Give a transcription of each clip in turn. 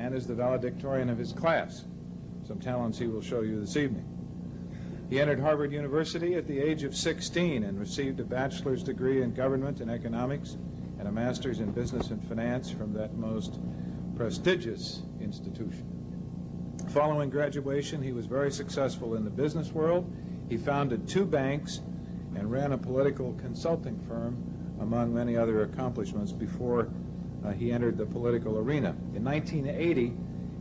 and is the valedictorian of his class, some talents he will show you this evening. He entered Harvard University at the age of 16 and received a bachelor's degree in government and economics and a master's in business and finance from that most prestigious institution. Following graduation, he was very successful in the business world. He founded 2 banks and ran a political consulting firm, among many other accomplishments, before he entered the political arena. In 1980,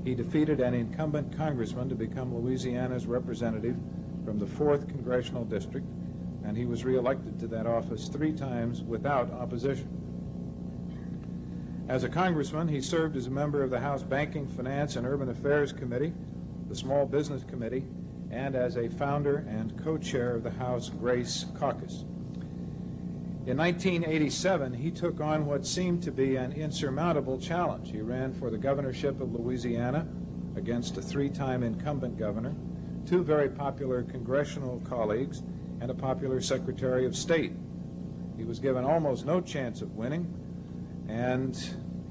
he defeated an incumbent congressman to become Louisiana's representative from the 4th Congressional District, and he was reelected to that office 3 times without opposition. As a congressman, he served as a member of the House Banking, Finance, and Urban Affairs Committee, the Small Business Committee, and as a founder and co-chair of the House Grace Caucus. In 1987, he took on what seemed to be an insurmountable challenge. He ran for the governorship of Louisiana against a 3-time incumbent governor, 2 very popular congressional colleagues, and a popular Secretary of State. He was given almost no chance of winning, and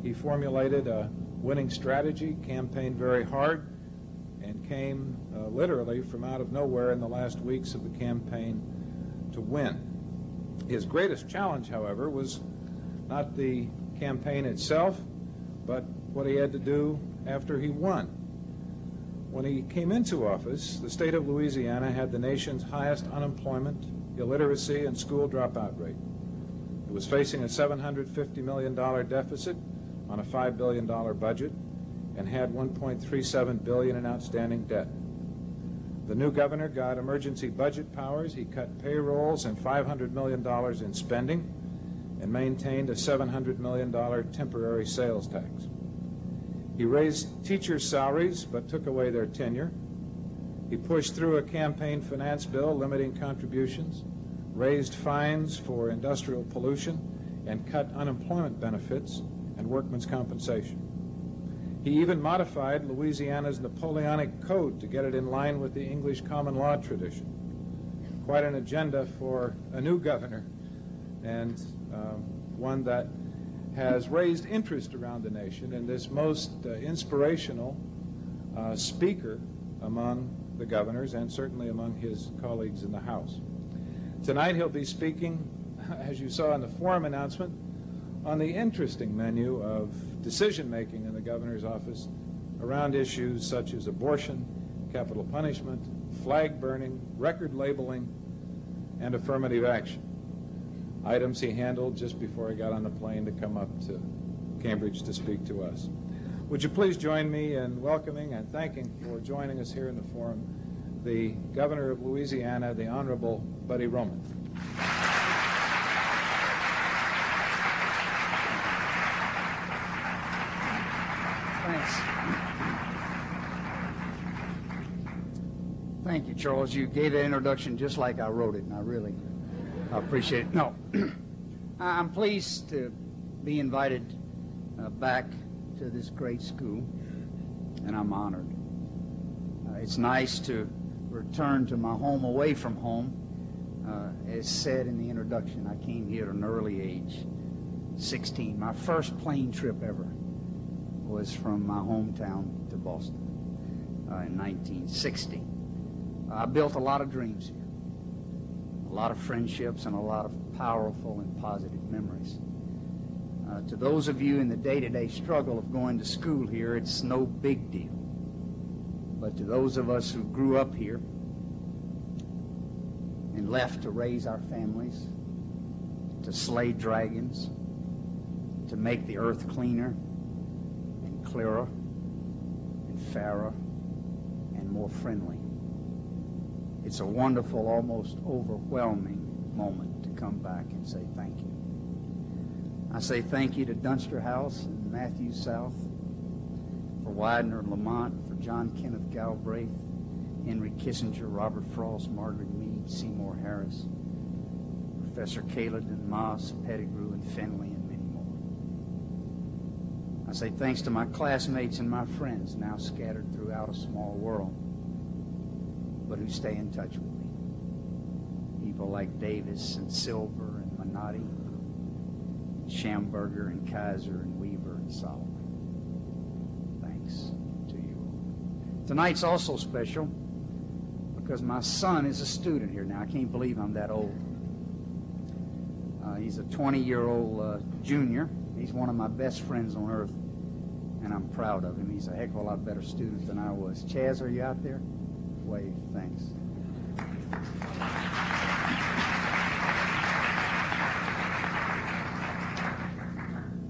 he formulated a winning strategy, campaigned very hard, and came literally from out of nowhere in the last weeks of the campaign to win. His greatest challenge, however, was not the campaign itself, but what he had to do after he won. When he came into office, the state of Louisiana had the nation's highest unemployment, illiteracy, and school dropout rate. It was facing a $750 million deficit on a $5 billion budget and had $1.37 billion in outstanding debt. The new governor got emergency budget powers. He cut payrolls and $500 million in spending and maintained a $700 million temporary sales tax. He raised teachers' salaries but took away their tenure. He pushed through a campaign finance bill limiting contributions, raised fines for industrial pollution, and cut unemployment benefits and workmen's compensation. He even modified Louisiana's Napoleonic Code to get it in line with the English common law tradition. Quite an agenda for a new governor, and one that has raised interest around the nation and this most inspirational speaker among the governors and certainly among his colleagues in the House. Tonight he'll be speaking, as you saw in the forum announcement, on the interesting menu of decision-making in the governor's office around issues such as abortion, capital punishment, flag burning, record labeling, and affirmative action. Items he handled just before he got on the plane to come up to Cambridge to speak to us. Would you please join me in welcoming and thanking for joining us here in the forum the Governor of Louisiana, the Honorable Buddy Roman. Thanks. Thank you, Charles. You gave the introduction just like I wrote it, and I really appreciate it. No, I'm pleased to be invited back to this great school, and I'm honored. It's nice to return to my home away from home. As said in the introduction, I came here at an early age, 16. My first plane trip ever was from my hometown to Boston in 1960. I built a lot of dreams here, a lot of friendships, and a lot of powerful and positive memories. To those of you in the day-to-day struggle of going to school here, it's no big deal. But to those of us who grew up here and left to raise our families, to slay dragons, to make the earth cleaner and clearer and fairer and more friendly, it's a wonderful, almost overwhelming moment to come back and say thank you. I say thank you to Dunster House and Matthew South, for Widener and Lamont, for John Kenneth Galbraith, Henry Kissinger, Robert Frost, Margaret Mead, Seymour Harris, Professor Caledon, Moss, Pettigrew, and Finley, and many more. I say thanks to my classmates and my friends now scattered throughout a small world, but who stay in touch with me. People like Davis and Silver and Minotti, Schamberger and Kaiser and Weaver and Solomon. Thanks. Tonight's also special because my son is a student here now. I can't believe I'm that old. He's a 20-year-old junior. He's one of my best friends on earth, and I'm proud of him. He's a heck of a lot better student than I was. Chaz, are you out there? Wave, thanks.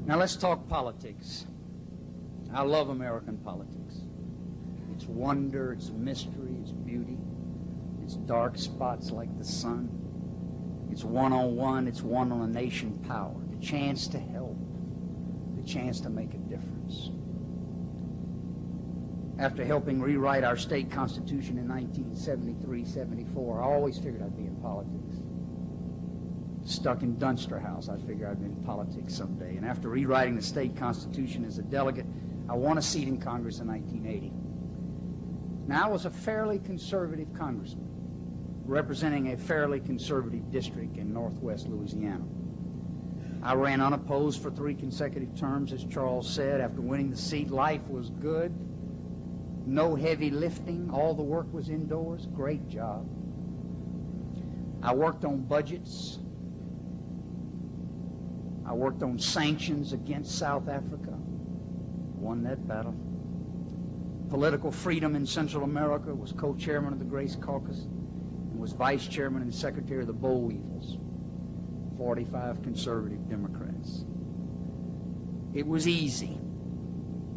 Now let's talk politics. I love American politics. Its wonder, its mystery, its beauty, its dark spots like the sun. It's one-on-one, it's one-on-a-nation power, the chance to help, the chance to make a difference. After helping rewrite our state constitution in 1973-74, I always figured I'd be in politics. Stuck in Dunster House, I figured I'd be in politics someday. And after rewriting the state constitution as a delegate, I won a seat in Congress in 1980. Now, I was a fairly conservative congressman, representing a fairly conservative district in northwest Louisiana. I ran unopposed for 3 consecutive terms, as Charles said. After winning the seat, life was good. No heavy lifting. All the work was indoors. Great job. I worked on budgets. I worked on sanctions against South Africa. Won that battle. Political freedom in Central America. Was co-chairman of the Grace Caucus. Was vice chairman and secretary of the Boll Weevils, 45 conservative Democrats. It was easy,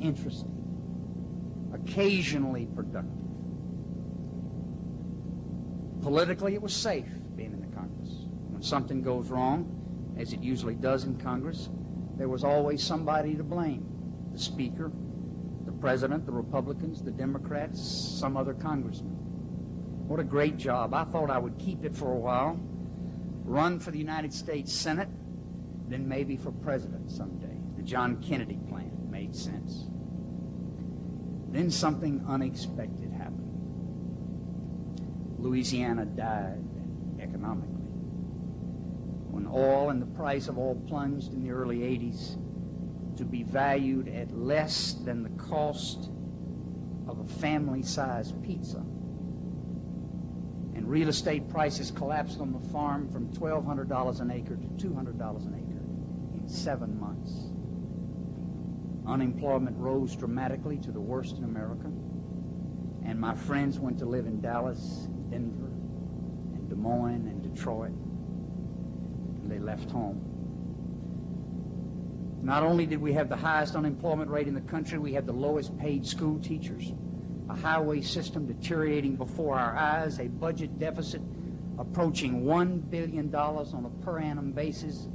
interesting, occasionally productive. Politically, it was safe being in the Congress. When something goes wrong, as it usually does in Congress, there was always somebody to blame. The Speaker, the President, the Republicans, the Democrats, some other congressman. What a great job. I thought I would keep it for a while, run for the United States Senate, then maybe for president someday. The John Kennedy plan made sense. Then something unexpected happened. Louisiana died economically. When oil and the price of oil plunged in the early 80s to be valued at less than the cost of a family-sized pizza, and real estate prices collapsed on the farm from $1,200 an acre to $200 an acre in 7 months. Unemployment rose dramatically to the worst in America, and my friends went to live in Dallas, Denver, and Des Moines, and Detroit, and they left home. Not only did we have the highest unemployment rate in the country, we had the lowest paid school teachers, a highway system deteriorating before our eyes, a budget deficit approaching $1 billion on a per annum basis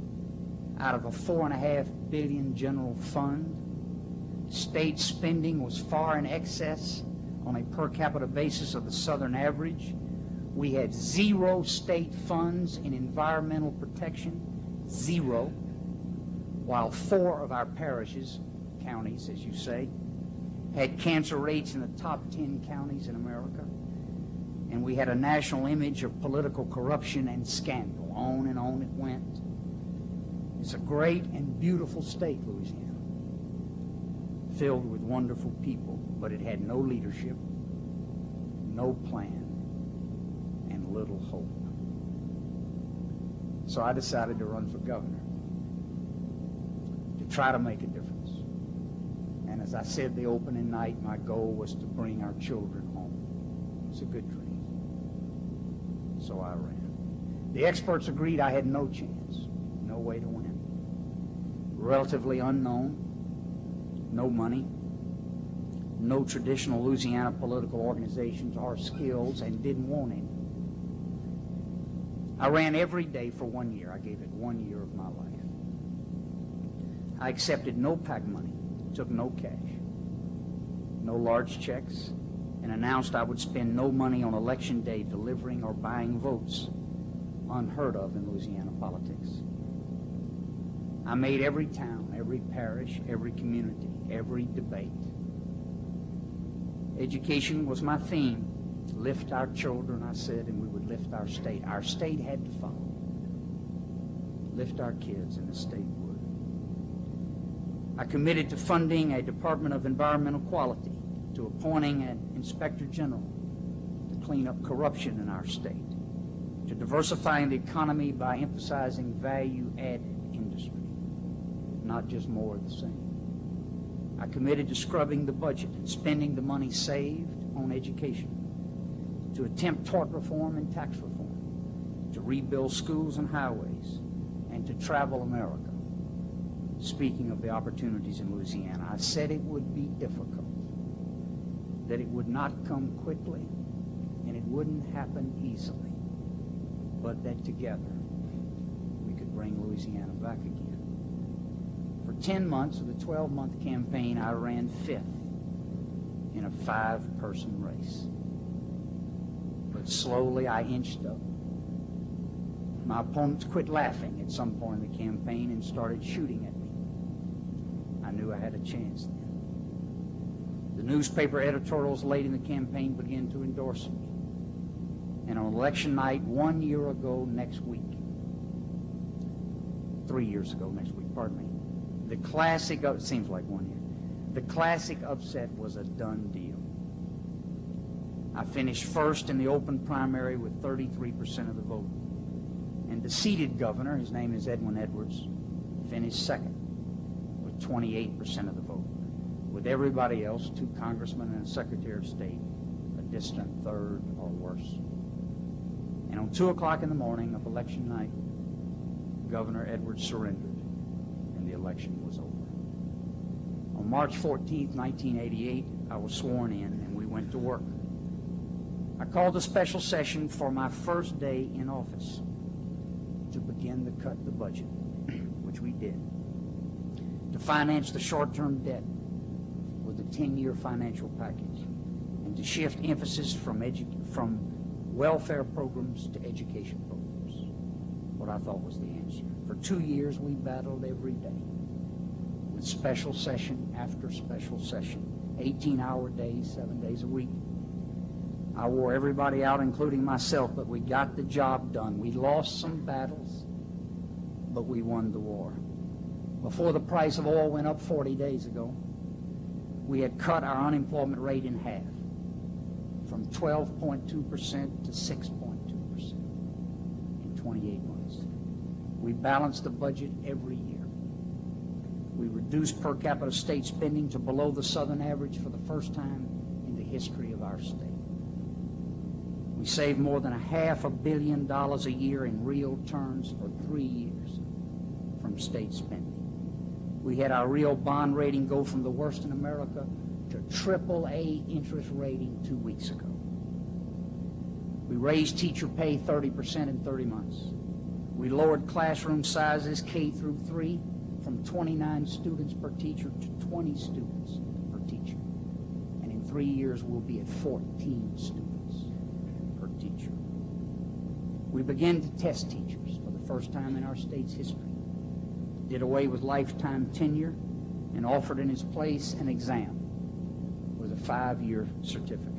out of a $4.5 billion general fund. State spending was far in excess on a per capita basis of the Southern average. We had 0 state funds in environmental protection, 0, while 4 of our parishes, counties as you say, had cancer rates in the top 10 counties in America. And we had a national image of political corruption and scandal. On and on it went. It's a great and beautiful state, Louisiana, filled with wonderful people, but it had no leadership, no plan, and little hope. So I decided to run for governor, to try to make a difference. And as I said the opening night, my goal was to bring our children home. It's a good dream. So I ran. The experts agreed I had no chance, no way to win. Relatively unknown, no money, no traditional Louisiana political organizations or skills, and didn't want any. I ran every day for 1 year. I gave it 1 year of my life. I accepted no PAC money, took no cash, no large checks, and announced I would spend no money on election day delivering or buying votes, unheard of in Louisiana politics. I made every town, every parish, every community, every debate. Education was my theme. Lift our children, I said, and we would lift our state. Our state had to follow. Lift our kids, and the state would. I committed to funding a Department of Environmental Quality to appointing an inspector general to clean up corruption in our state, to diversifying the economy by emphasizing value-added industry, not just more of the same. I committed to scrubbing the budget and spending the money saved on education, to attempt tort reform and tax reform, to rebuild schools and highways, and to travel America. Speaking of the opportunities in Louisiana, I said it would be difficult, that it would not come quickly, and it wouldn't happen easily, but that together we could bring Louisiana back again. For 10 months of the 12-month campaign, I ran 5th in a 5-person race. But slowly I inched up. My opponents quit laughing at some point in the campaign and started shooting at me. I knew I had a chance then. The newspaper editorials late in the campaign began to endorse me. And on election night 1 year ago next week, 3 years ago next week, pardon me, the classic, it seems like 1 year, the classic upset was a done deal. I finished first in the open primary with 33% of the vote. And the seated governor, his name is Edwin Edwards, finished second with 28% of the vote. With everybody else, 2 congressmen and a secretary of state, a distant third or worse. And on 2 o'clock in the morning of election night, Governor Edwards surrendered, and the election was over. On March 14th, 1988, I was sworn in, and we went to work. I called a special session for my first day in office to begin to cut the budget, which we did, to finance the short-term debt with a 10-year financial package, and to shift emphasis from welfare programs to education programs, what I thought was the answer. For 2 years, we battled every day with special session after special session, 18-hour days, 7 days a week. I wore everybody out, including myself, but we got the job done. We lost some battles, but we won the war. Before the price of oil went up 40 days ago, we had cut our unemployment rate in half, from 12.2% to 6.2% in 28 months. We balanced the budget every year. We reduced per capita state spending to below the Southern average for the first time in the history of our state. We saved more than $500 million a year in real terms for 3 years from state spending. We had our real bond rating go from the worst in America to AAA interest rating 2 weeks ago. We raised teacher pay 30% in 30 months. We lowered classroom sizes K through 3 from 29 students per teacher to 20 students per teacher. And in 3 years, we'll be at 14 students per teacher. We began to test teachers for the first time in our state's history, did away with lifetime tenure, and offered in its place an exam with a 5-year certificate.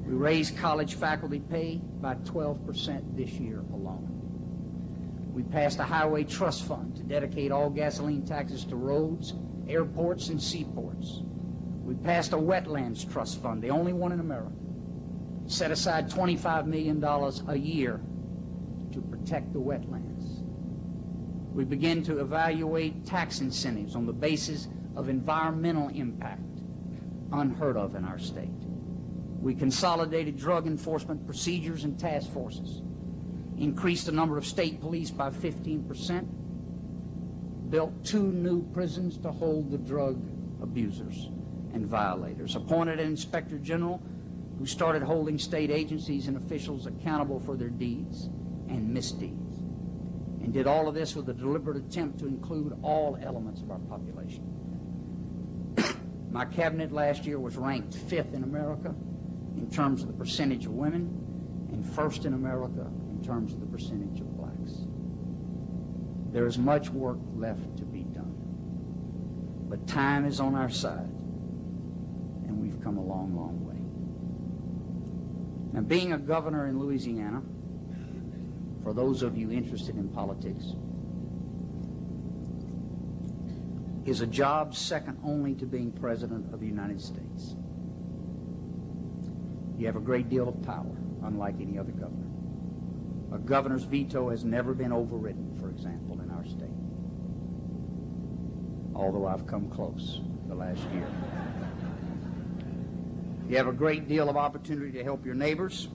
We raised college faculty pay by 12% this year alone. We passed a highway trust fund to dedicate all gasoline taxes to roads, airports, and seaports. We passed a wetlands trust fund, the only one in America, set aside $25 million a year to protect the wetlands. We begin to evaluate tax incentives on the basis of environmental impact, unheard of in our state. We consolidated drug enforcement procedures and task forces, increased the number of state police by 15%, built 2 new prisons to hold the drug abusers and violators, appointed an inspector general who started holding state agencies and officials accountable for their deeds and misdeeds, and did all of this with a deliberate attempt to include all elements of our population. My cabinet last year was ranked 5th in America in terms of the percentage of women, and 1st in America in terms of the percentage of blacks. There is much work left to be done, but time is on our side, and we've come a long, long way. Now, being a governor in Louisiana, for those of you interested in politics, is a job second only to being President of the United States. You have a great deal of power, unlike any other governor. A governor's veto has never been overridden, for example, in our state, although I've come close the last year. You have a great deal of opportunity to help your neighbors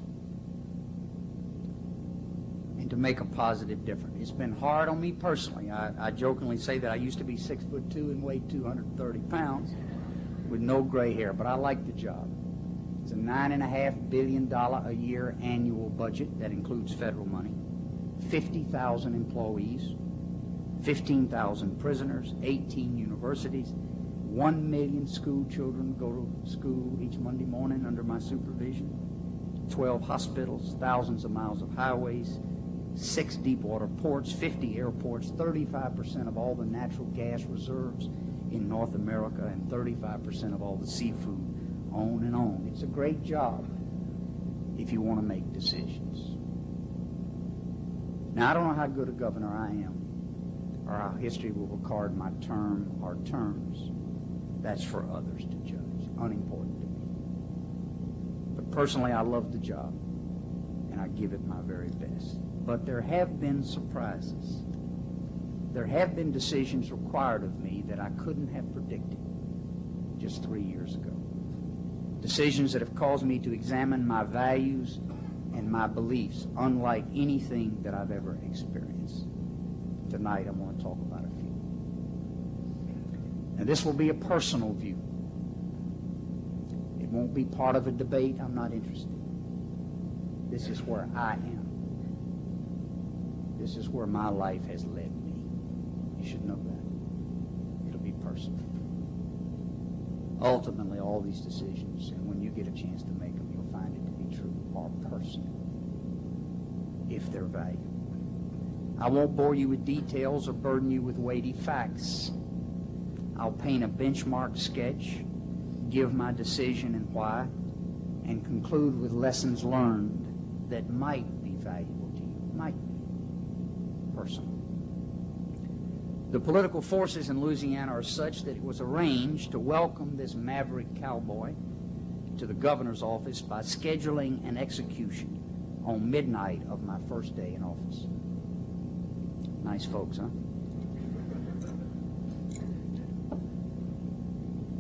and to make a positive difference. It's been hard on me personally. I jokingly say that I used to be 6'2" and weighed 230 pounds with no gray hair, but I like the job. It's a $9.5 billion a year annual budget that includes federal money, 50,000 employees, 15,000 prisoners, 18 universities, 1 million school children go to school each Monday morning under my supervision, 12 hospitals, thousands of miles of highways, 6 deep water ports, 50 airports, 35% of all the natural gas reserves in North America, and 35% of all the seafood, on and on. It's a great job if you want to make decisions. Now, I don't know how good a governor I am or how history will record my term or terms. That's for others to judge, unimportant to me. But personally, I love the job, and I give it my very best. But there have been surprises. There have been decisions required of me that I couldn't have predicted just 3 years ago. Decisions that have caused me to examine my values and my beliefs, unlike anything that I've ever experienced. Tonight, I want to talk about a few. And this will be a personal view. It won't be part of a debate. I'm not interested. This is where I am. This is where my life has led me. You should know that. It'll be personal. Ultimately, all these decisions, and when you get a chance to make them, you'll find it to be true, are personal, if they're valuable. I won't bore you with details or burden you with weighty facts. I'll paint a benchmark sketch, give my decision and why, and conclude with lessons learned that might be valuable to you, might be personal. The political forces in Louisiana are such that it was arranged to welcome this maverick cowboy to the governor's office by scheduling an execution on midnight of my first day in office. Nice folks, huh?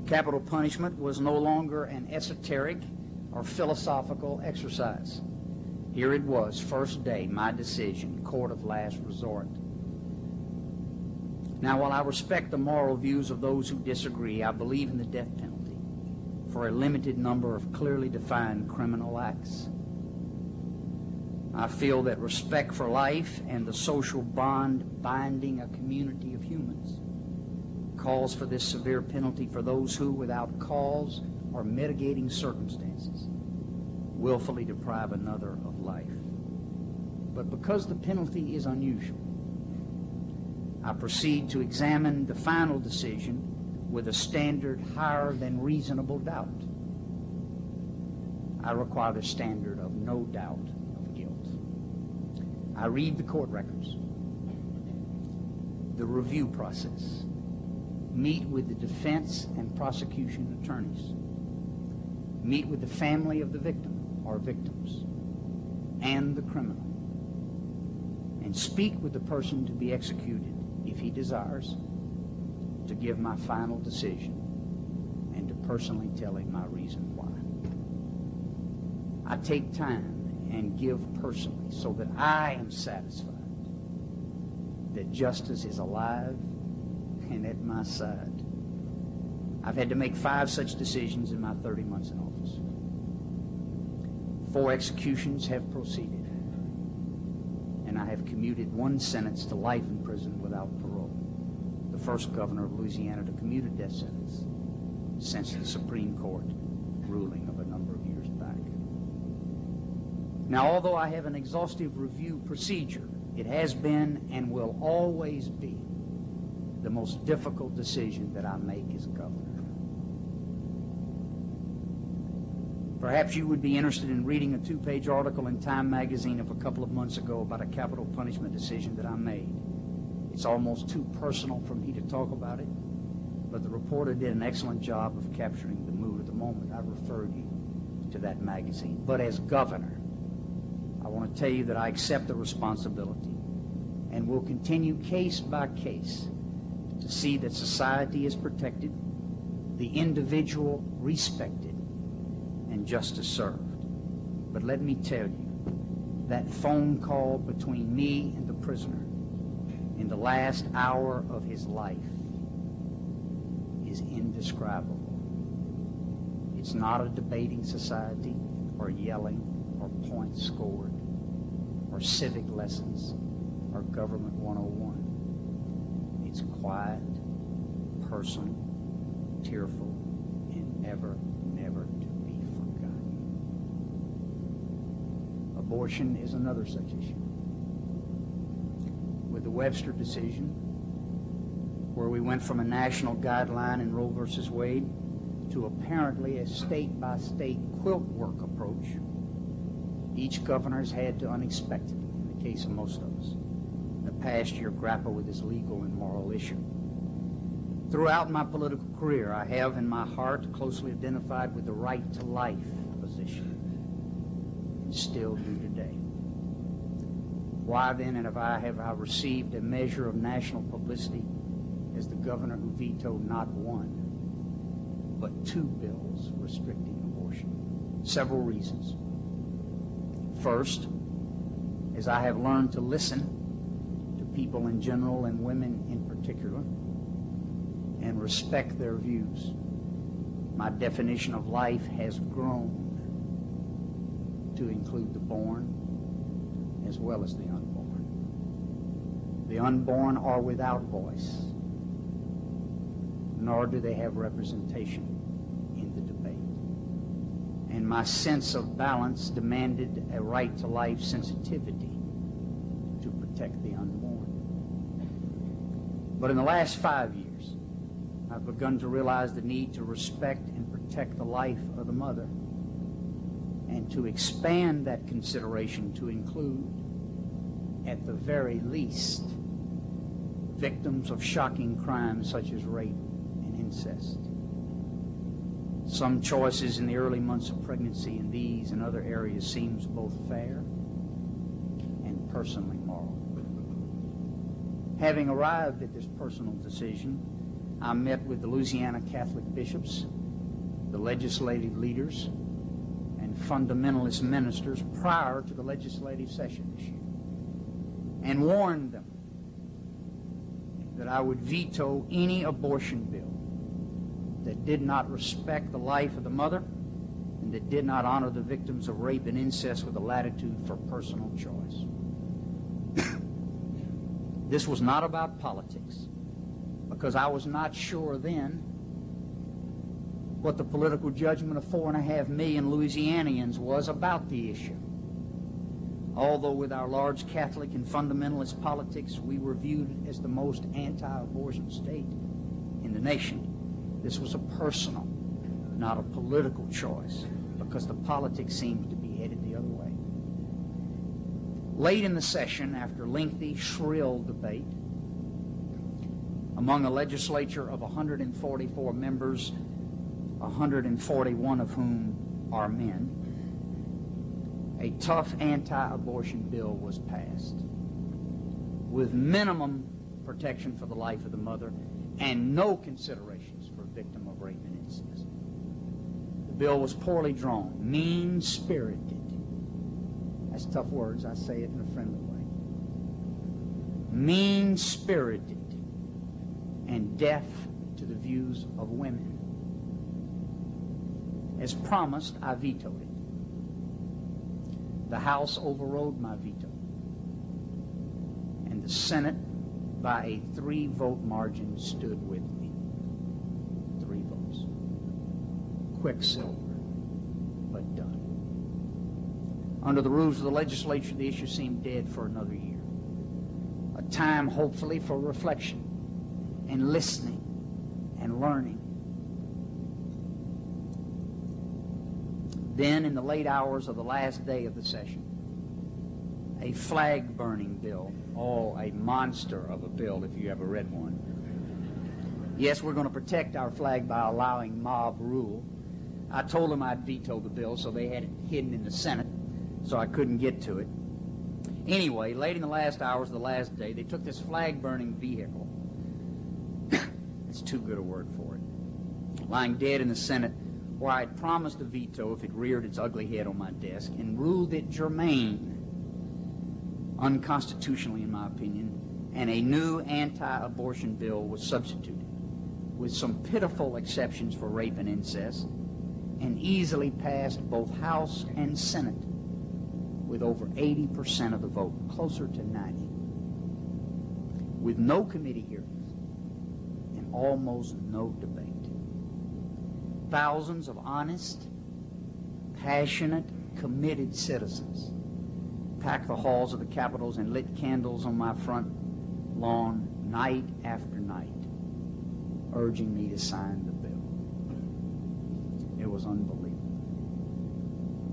Capital punishment was no longer an esoteric or philosophical exercise. Here it was, first day, my decision, court of last resort. Now, while I respect the moral views of those who disagree, I believe in the death penalty for a limited number of clearly defined criminal acts. I feel that respect for life and the social bond binding a community of humans calls for this severe penalty for those who, without cause or mitigating circumstances, willfully deprive another of life. But because the penalty is unusual, I proceed to examine the final decision with a standard higher than reasonable doubt. I require the standard of no doubt of guilt. I read the court records, the review process, meet with the defense and prosecution attorneys, meet with the family of the victim or victims and the criminal, and speak with the person to be executed if he desires, to give my final decision and to personally tell him my reason why. I take time and give personally so that I am satisfied that justice is alive and at my side. I've had to make 5 such decisions in my 30 months in office. 4 executions have proceeded, and I have commuted 1 sentence to life in prison without parole, the first governor of Louisiana to commute a death sentence since the Supreme Court ruling of a number of years back. Now, although I have an exhaustive review procedure, it has been and will always be the most difficult decision that I make as governor. Perhaps you would be interested in reading a 2-page article in Time magazine of a couple of months ago about a capital punishment decision that I made. It's almost too personal for me to talk about it, but the reporter did an excellent job of capturing the mood of the moment. I referred you to that magazine. But as governor, I want to tell you that I accept the responsibility and will continue case by case to see that society is protected, the individual respected, and justice served. But let me tell you, that phone call between me and the prisoner in the last hour of his life is indescribable. It's not a debating society or yelling or points scored or civic lessons or government 101. It's quiet, personal, tearful, and never to be forgotten. Abortion is another such issue. With the Webster decision, where we went from a national guideline in Roe versus Wade to apparently a state-by-state quilt work approach, each governor has had to unexpectedly, in the case of most of us, in the past year grapple with this legal and moral issue. Throughout my political career, I have in my heart closely identified with the right to life position, and still do today. Why then have I received a measure of national publicity as the governor who vetoed not one, but 2 bills restricting abortion? Several reasons. First, as I have learned to listen to people in general and women in particular, and respect their views, my definition of life has grown to include the born as well as the unborn. The unborn are without voice, nor do they have representation in the debate. And my sense of balance demanded a right to life sensitivity to protect the unborn. But in the last 5 years, I've begun to realize the need to respect and protect the life of the mother, and to expand that consideration to include, at the very least, victims of shocking crimes such as rape and incest. Some choices in the early months of pregnancy in these and other areas seems both fair and personally moral. Having arrived at this personal decision, I met with the Louisiana Catholic bishops, the legislative leaders, and fundamentalist ministers prior to the legislative session this year, and warned them that I would veto any abortion bill that did not respect the life of the mother and that did not honor the victims of rape and incest with a latitude for personal choice. This was not about politics, because I was not sure then what the political judgment of 4.5 million Louisianians was about the issue. Although with our large Catholic and fundamentalist politics, we were viewed as the most anti-abortion state in the nation, this was a personal, not a political choice, because the politics seemed to be headed the other way. Late in the session, after lengthy, shrill debate, among a legislature of 144 members, 141 of whom are men, a tough anti-abortion bill was passed with minimum protection for the life of the mother and no considerations for a victim of rape and incest. The bill was poorly drawn, mean-spirited. That's tough words. I say it in a friendly way. Mean-spirited and deaf to the views of women. As promised, I vetoed it. The House overrode my veto, and the Senate, by a 3-vote margin, stood with me. 3 votes. Quicksilver, but done. Under the rules of the legislature, the issue seemed dead for another year. A time, hopefully, for reflection and listening and learning. Then, in the late hours of the last day of the session, a flag-burning bill, a monster of a bill if you ever read one, Yes, we're going to protect our flag by allowing mob rule. I told them I'd veto the bill, so they had it hidden in the Senate, so I couldn't get to it. Anyway, late in the last hours of the last day, they took this flag-burning vehicle. It's too good a word for it. Lying dead in the Senate, where I had promised a veto if it reared its ugly head on my desk, and ruled it germane, unconstitutionally in my opinion, and a new anti-abortion bill was substituted, with some pitiful exceptions for rape and incest, and easily passed both House and Senate with over 80% of the vote, closer to 90, with no committee hearings and almost no debate. Thousands of honest, passionate, committed citizens packed the halls of the Capitals and lit candles on my front lawn night after night, urging me to sign the bill. It was unbelievable.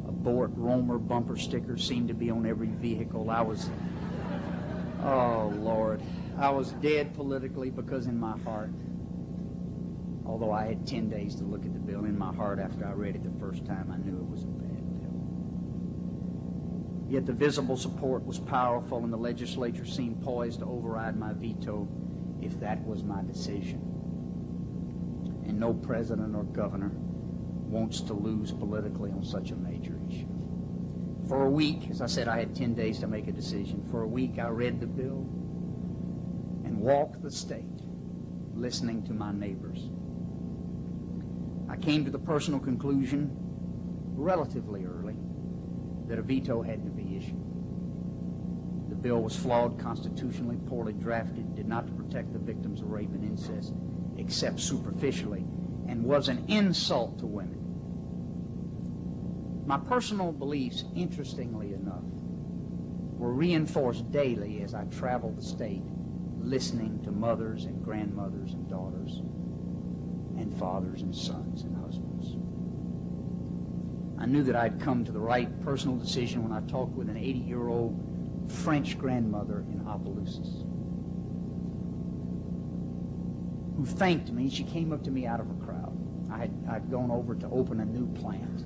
Abort Romer bumper stickers seemed to be on every vehicle. Oh Lord, I was dead politically because in my heart, although I had 10 days to look at the bill, in my heart after I read it the first time, I knew it was a bad bill. Yet the visible support was powerful, and the legislature seemed poised to override my veto if that was my decision. And no president or governor wants to lose politically on such a major issue. For a week, as I said, I had 10 days to make a decision. For a week, I read the bill and walked the state, listening to my neighbors. I came to the personal conclusion, relatively early, that a veto had to be issued. The bill was flawed constitutionally, poorly drafted, did not protect the victims of rape and incest, except superficially, and was an insult to women. My personal beliefs, interestingly enough, were reinforced daily as I traveled the state, listening to mothers and grandmothers and daughters and fathers and sons and husbands. I knew that I'd come to the right personal decision when I talked with an 80-year-old French grandmother in Opelousas, who thanked me. She came up to me out of a crowd. I'd gone over to open a new plant,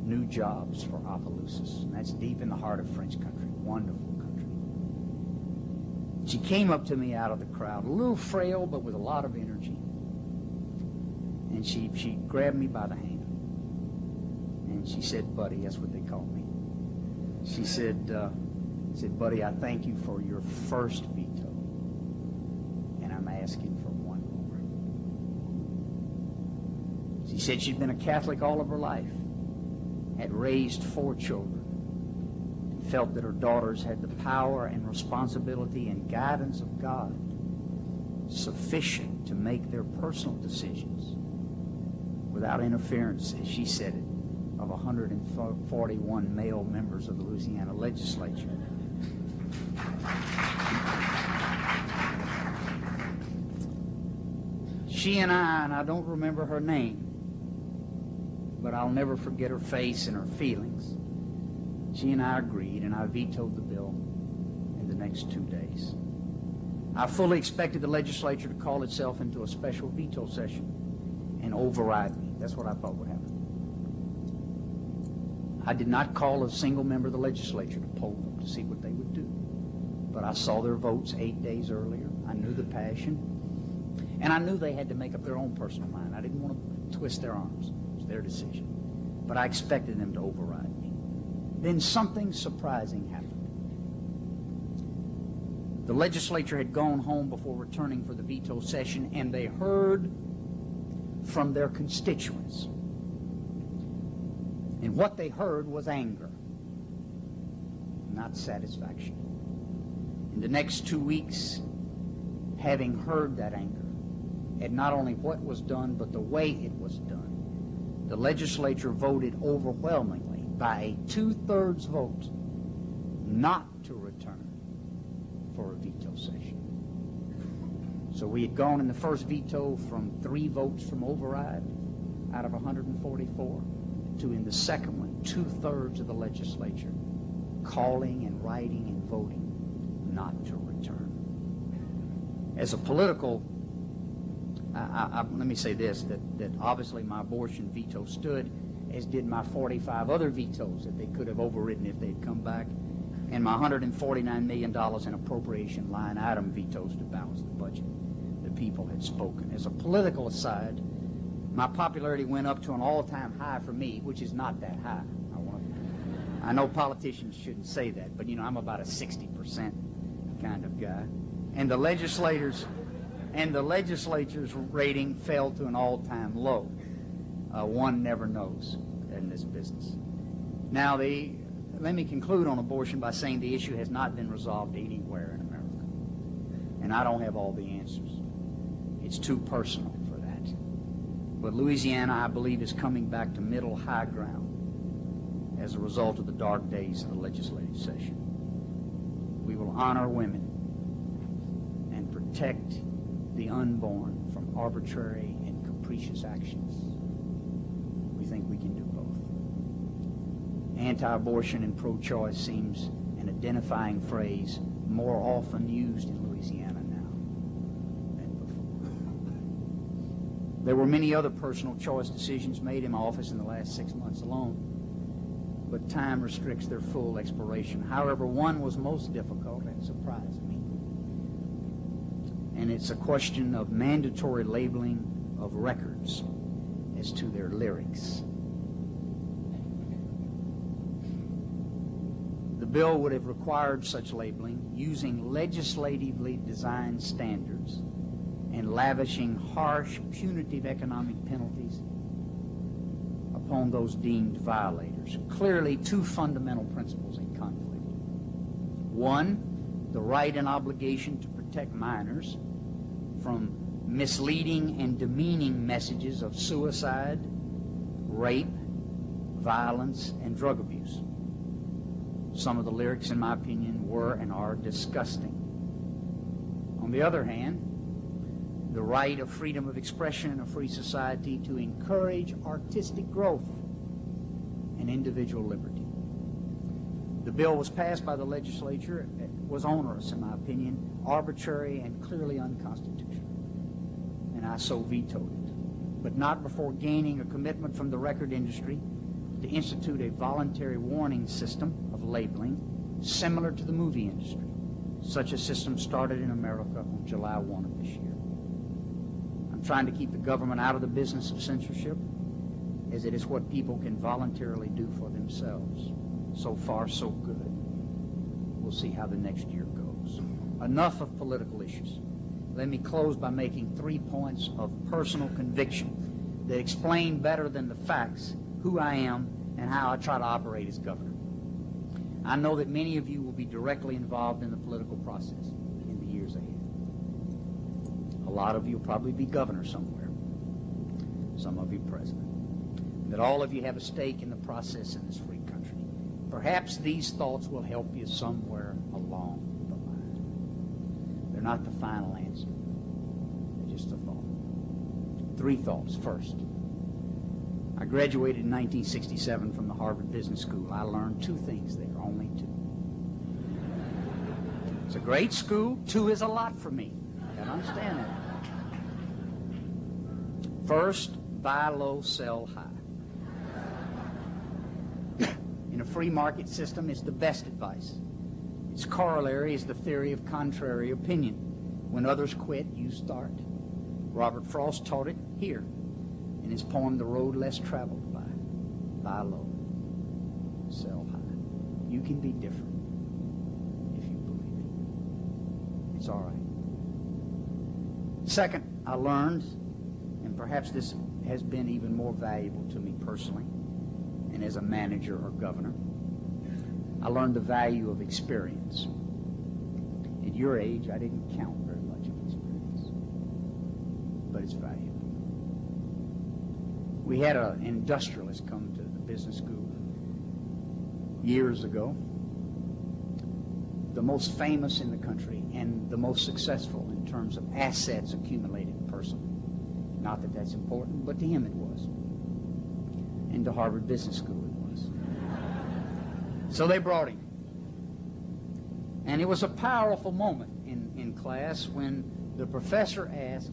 new jobs for Opelousas, and that's deep in the heart of French country, wonderful country. She came up to me out of the crowd, a little frail but with a lot of energy, and she grabbed me by the hand, and she said, "Buddy," that's what they call me. She said, "Buddy, I thank you for your first veto, and I'm asking for one more." She said she'd been a Catholic all of her life, had raised 4 children, and felt that her daughters had the power and responsibility and guidance of God sufficient to make their personal decisions without interference, as she said it, of 141 male members of the Louisiana legislature. She and I don't remember her name, but I'll never forget her face and her feelings. She and I agreed, and I vetoed the bill in the next 2 days. I fully expected the legislature to call itself into a special veto session and override me. That's what I thought would happen. I did not call a single member of the legislature to poll them to see what they would do. But I saw their votes 8 days earlier. I knew the passion. And I knew they had to make up their own personal mind. I didn't want to twist their arms. It was their decision. But I expected them to override me. Then something surprising happened. The legislature had gone home before returning for the veto session, and they heard from their constituents. And what they heard was anger, not satisfaction. In the next 2 weeks, having heard that anger, and not only what was done, but the way it was done, the legislature voted overwhelmingly by a 2/3 vote not to return for a veto session. So we had gone in the first veto from 3 votes from override out of 144 to, in the second one, 2/3 of the legislature calling and writing and voting not to return. As a political let me say this, that obviously my abortion veto stood, as did my 45 other vetoes that they could have overridden if they'd come back, and my $149 million in appropriation line item vetoes to balance the budget. The people had spoken. As a political aside, my popularity went up to an all-time high for me, which is not that high. I know politicians shouldn't say that, but, you know, I'm about a 60% kind of guy. And the legislature's rating fell to an all-time low. One never knows in this business. Now, let me conclude on abortion by saying the issue has not been resolved anywhere in America. And I don't have all the answers. It's too personal for that. But Louisiana, I believe, is coming back to middle high ground as a result of the dark days of the legislative session. We will honor women and protect the unborn from arbitrary and capricious actions. We think we can do both. Anti-abortion and pro-choice seems an identifying phrase more often used in Louisiana now than before. There were many other personal choice decisions made in my office in the last 6 months alone, but time restricts their full exploration. However, one was most difficult and surprised me. And it's a question of mandatory labeling of records as to their lyrics. The bill would have required such labeling using legislatively designed standards and lavishing harsh, punitive economic penalties upon those deemed violators. Clearly, two fundamental principles in conflict. One, the right and obligation to protect minors from misleading and demeaning messages of suicide, rape, violence, and drug abuse. Some of the lyrics, in my opinion, were and are disgusting. On the other hand, the right of freedom of expression in a free society to encourage artistic growth and individual liberty. The bill was passed by the legislature. It was onerous, in my opinion, arbitrary, and clearly unconstitutional. And I so vetoed it, but not before gaining a commitment from the record industry to institute a voluntary warning system of labeling similar to the movie industry. Such a system started in America on July 1 of this year. I'm trying to keep the government out of the business of censorship, as it is what people can voluntarily do for themselves. So far, so good. We'll see how the next year goes. Enough of political issues. Let me close by making 3 points of personal conviction that explain better than the facts who I am and how I try to operate as governor. I know that many of you will be directly involved in the political process in the years ahead. A lot of you will probably be governor somewhere. Some of you president. That all of you have a stake in the process in this free country. Perhaps these thoughts will help you somewhere along the line. They're not the final answer. They're just a thought. 3 thoughts. First, I graduated in 1967 from the Harvard Business School. I learned 2 things there, only 2. It's a great school. 2 is a lot for me. You gotta understand that. First, buy low, sell high. In a free market system, it's the best advice. Its corollary is the theory of contrary opinion. When others quit, you start. Robert Frost taught it here in his poem, The Road Less Traveled By. Buy low, sell high. You can be different if you believe it. It's all right. Second, I learned, and perhaps this has been even more valuable to me personally, and as a manager or governor, I learned the value of experience. At your age, I didn't count very much of experience, but it's valuable. We had an industrialist come to the business school years ago, the most famous in the country and the most successful in terms of assets accumulated personally. Not that that's important, but to him it was. And to Harvard Business School it was. So they brought him. And it was a powerful moment in class when the professor asked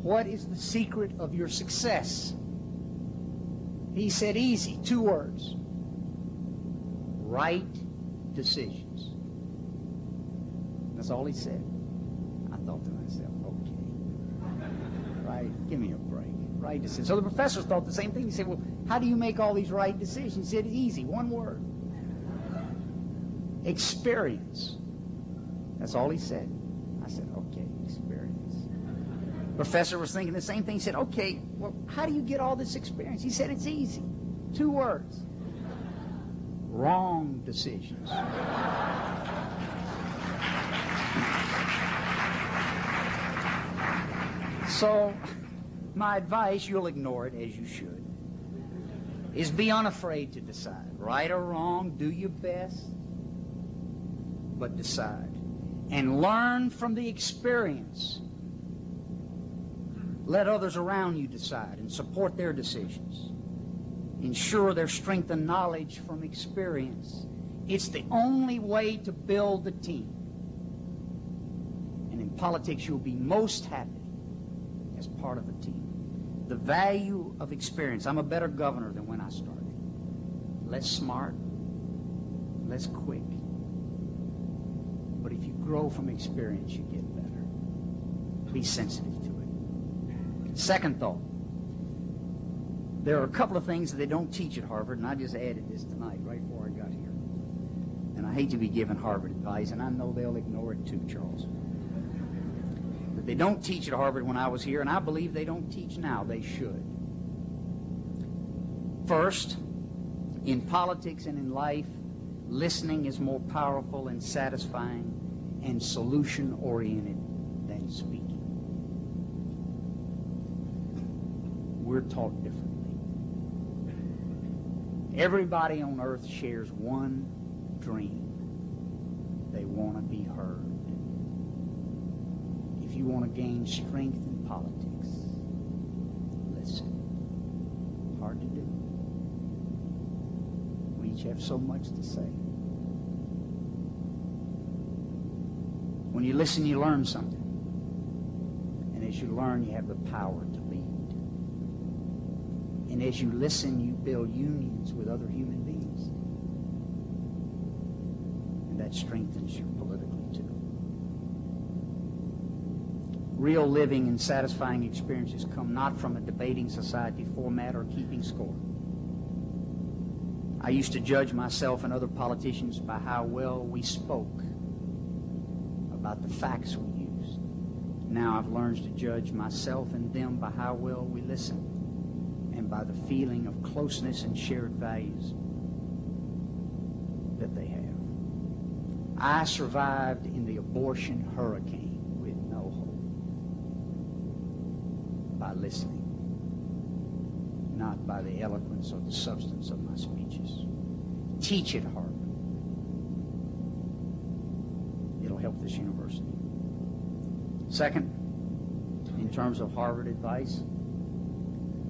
what is the secret of your success? He said, easy, 2 words. Right decisions. That's all he said. I thought to myself, okay. Right, give me a break. Right decisions. So the professors thought the same thing. He said, well, how do you make all these right decisions? He said, easy, 1 word. Experience. That's all he said. I said, okay, experience. Professor was thinking the same thing. He said, okay, well, how do you get all this experience? He said, it's easy. 2 words. Wrong decisions. So, my advice, you'll ignore it as you should, is be unafraid to decide. Right or wrong, do your best, but decide. And learn from the experience. Let others around you decide and support their decisions. Ensure their strength and knowledge from experience. It's the only way to build a team. And in politics, you'll be most happy as part of a team. The value of experience. I'm a better governor than when I started. Less smart, less quick. But if you grow from experience, you get better. Be sensitive to it. Second thought. There are a couple of things that they don't teach at Harvard, and I just added this tonight, right before I got here. And I hate to be giving Harvard advice, and I know they'll ignore it too, Charles. But they don't teach at Harvard when I was here, and I believe they don't teach now. They should. First, in politics and in life, listening is more powerful and satisfying and solution-oriented than speaking. We're taught differently. Everybody on earth shares one dream. They want to be heard. If you want to gain strength in politics, listen. Hard to do. We each have so much to say. When you listen, you learn something. And as you learn, you have the power to lead. And as you listen, you build unions with other human beings. And that strengthens you politically, too. Real living and satisfying experiences come not from a debating society format or keeping score. I used to judge myself and other politicians by how well we spoke about the facts we used. Now I've learned to judge myself and them by how well we listen, and by the feeling of closeness and shared values that they have. I survived in the abortion hurricane with no hope by listening, not by the eloquence or the substance of my speeches. Teach at Harvard. It'll help this university. Second, in terms of Harvard advice,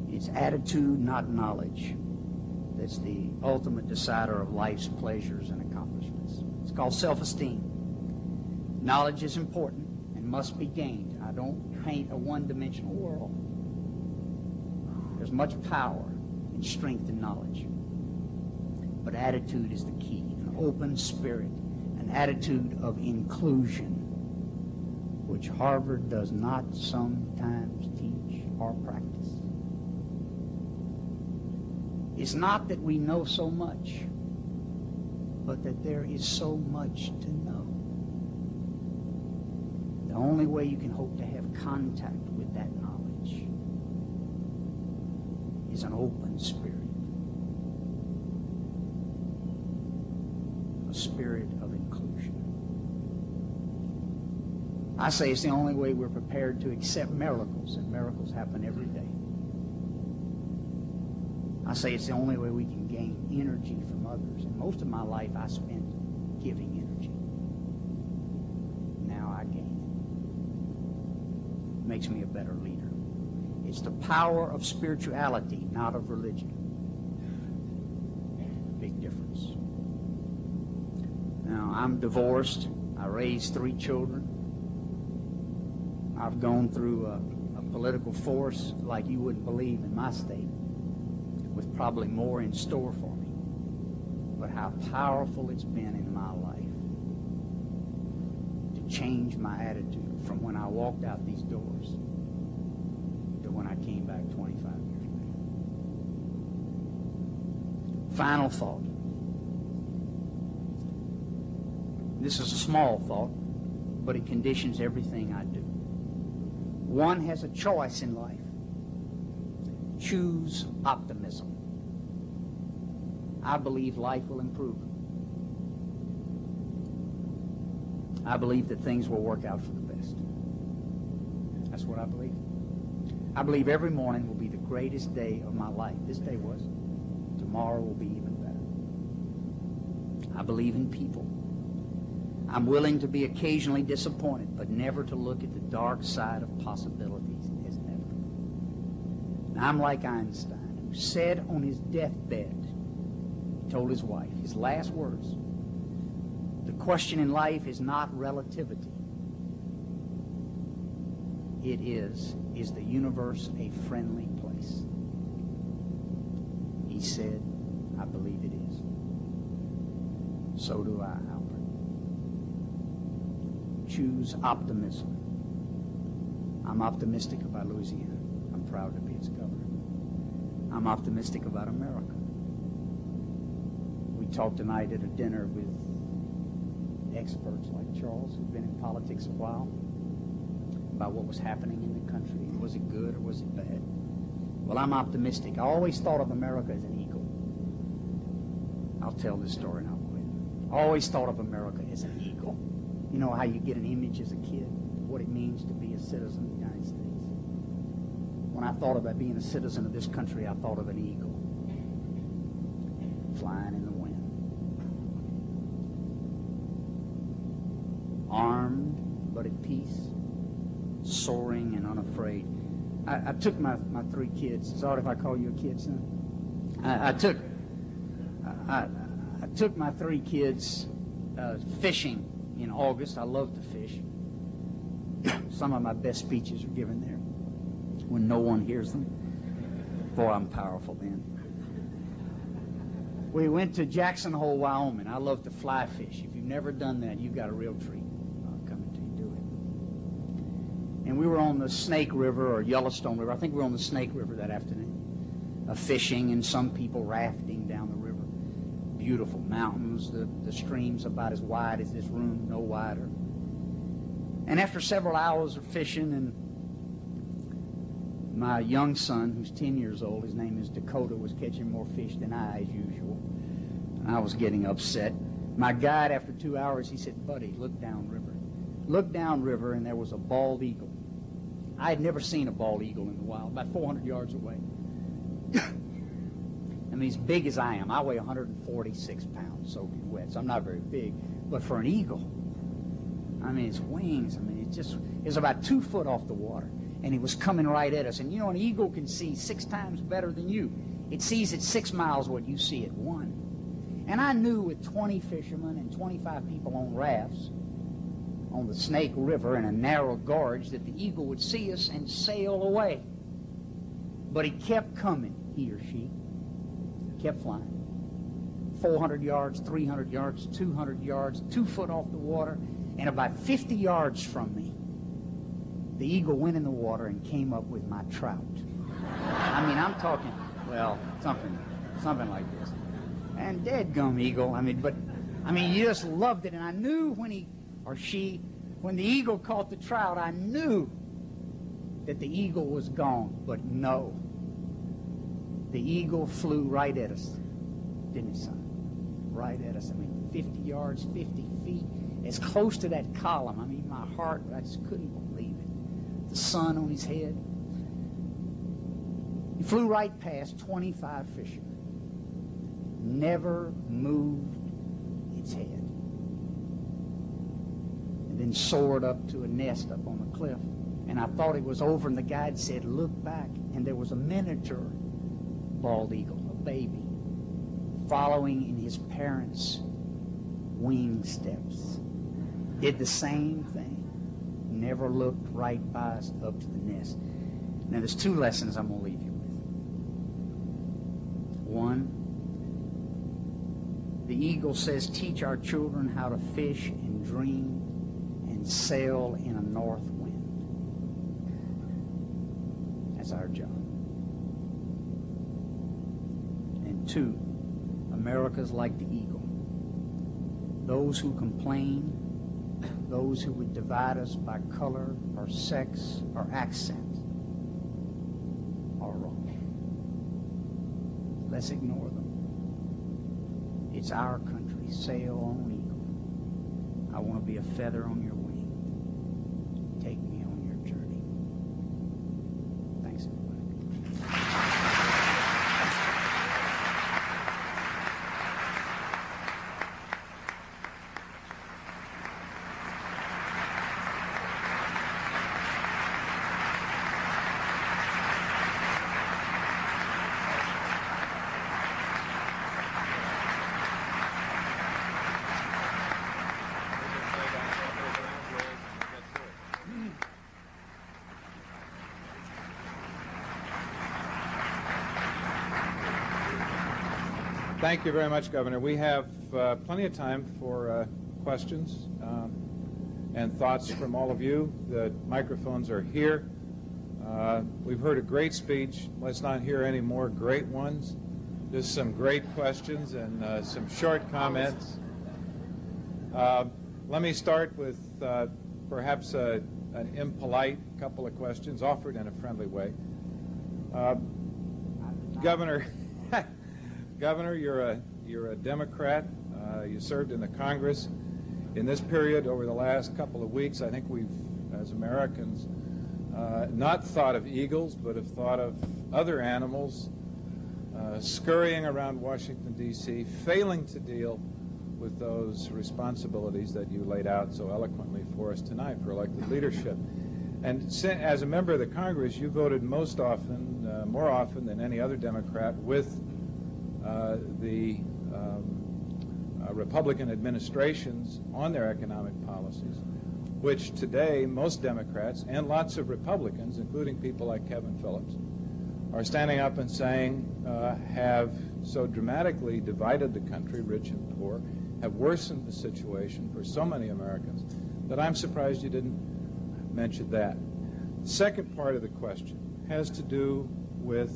it's attitude, not knowledge, that's the ultimate decider of life's pleasures and accomplishments. It's called self-esteem. Knowledge is important and must be gained. I don't paint a one-dimensional world. There's much power and strength in knowledge. But attitude is the key. An open spirit, an attitude of inclusion, which Harvard does not sometimes teach or practice. It's not that we know so much, but that there is so much to know. The only way you can hope to have contact with that knowledge is an open spirit, a spirit of inclusion. I say it's the only way we're prepared to accept miracles, and miracles happen every day. I say it's the only way we can gain energy from others. And most of my life I spent giving energy. Now I gain it. Makes me a better leader. It's the power of spirituality, not of religion. Big difference. Now, I'm divorced. I raised 3 children. I've gone through a political force like you wouldn't believe in my state, with probably more in store for me. But how powerful it's been in my life to change my attitude from when I walked out these doors to when I came back 25 years later. Final thought. This is a small thought, but it conditions everything I do. One has a choice in life. Choose optimism. I believe life will improve. I believe that things will work out for the best. That's what I believe. I believe every morning will be the greatest day of my life. This day was. Tomorrow will be even better. I believe in people. I'm willing to be occasionally disappointed, but never to look at the dark side of possibilities as never. Now, I'm like Einstein, who said on his deathbed, he told his wife, his last words, the question in life is not relativity. It is the universe a friendly place? He said, I believe it is. So do I, Albert. Choose optimism. I'm optimistic about Louisiana. I'm proud to be its governor. I'm optimistic about America. We talked tonight at a dinner with experts like Charles, who've been in politics a while, about what was happening in the country. Was it good or was it bad? Well, I'm optimistic. I always thought of America as an eagle. I'll tell this story and I'll quit. I always thought of America as an eagle. You know how you get an image as a kid, what it means to be a citizen of the United States. When I thought about being a citizen of this country, I thought of an eagle flying in the wind, armed but at peace, soaring and unafraid. I took my three kids. Sorry if I call you a kid, son. I took my three kids fishing in August. I love to fish. Some of my best speeches are given there when no one hears them. Boy, I'm powerful then. We went to Jackson Hole, Wyoming. I love to fly fish. If you've never done that, you've got a real treat. I'll come to you do it. And we were on the Snake River or Yellowstone River. I think we were on the Snake River that afternoon, fishing, and some people rafting down the river. Beautiful mountains, the stream's about as wide as this room, no wider. And after several hours of fishing, and my young son, who's 10 years old, his name is Dakota, was catching more fish than I, as usual. And I was getting upset. My guide, after 2 hours, he said, buddy, look downriver. Looked downriver, and there was a bald eagle. I had never seen a bald eagle in the wild, about 400 yards away. I mean, as big as I am. I weigh 146 pounds soaking wet, so I'm not very big. But for an eagle, I mean, its wings, I mean, it was about 2 foot off the water, and it was coming right at us. And you know, an eagle can see 6 times better than you. It sees at 6 miles what you see at 1. And I knew with 20 fishermen and 25 people on rafts on the Snake River in a narrow gorge that the eagle would see us and sail away. But he kept coming, he or she. Kept flying. 400 yards, 300 yards, 200 yards, 2 foot off the water, and about 50 yards from me, the eagle went in the water and came up with my trout. I mean, I'm talking, well, something like this. And dadgum eagle, you just loved it. And I knew when he or she, when the eagle caught the trout, I knew that the eagle was gone. But no. The eagle flew right at us, didn't it, son? Right at us. 50 yards, 50 feet, as close to that column. My heart, I just couldn't believe it. The sun on his head. He flew right past 25 fishermen. Never moved its head. And then soared up to a nest up on the cliff. And I thought it was over, and the guide said, look back. And there was a miniature bald eagle, a baby, following in his parents' wing steps. Did the same thing. Never looked right by us up to the nest. Now, there's two lessons I'm going to leave you with. One, the eagle says, teach our children how to fish and dream and sail in a north wind. That's our job. And two, America's like the eagle. Those who complain, those who would divide us by color or sex or accent are wrong. Let's ignore them. It's our country. Sail on, eagle. I want to be a feather on your wing. Take me on your journey. Thanks, everybody. Thank you very much, Governor. We have plenty of time for questions and thoughts from all of you. The microphones are here. We've heard a great speech. Let's not hear any more great ones. Just some great questions and some short comments. Let me start with perhaps an impolite couple of questions offered in a friendly way. Governor, Governor, you're a Democrat. You served in the Congress. In this period, over the last couple of weeks, I think we've, as Americans, not thought of eagles, but have thought of other animals scurrying around Washington, D.C., failing to deal with those responsibilities that you laid out so eloquently for us tonight for elected leadership. And as a member of the Congress, you voted most often, more often than any other Democrat, with the Republican administrations on their economic policies, which today most Democrats and lots of Republicans, including people like Kevin Phillips, are standing up and saying have so dramatically divided the country, rich and poor, have worsened the situation for so many Americans that I'm surprised you didn't mention that. The second part of the question has to do with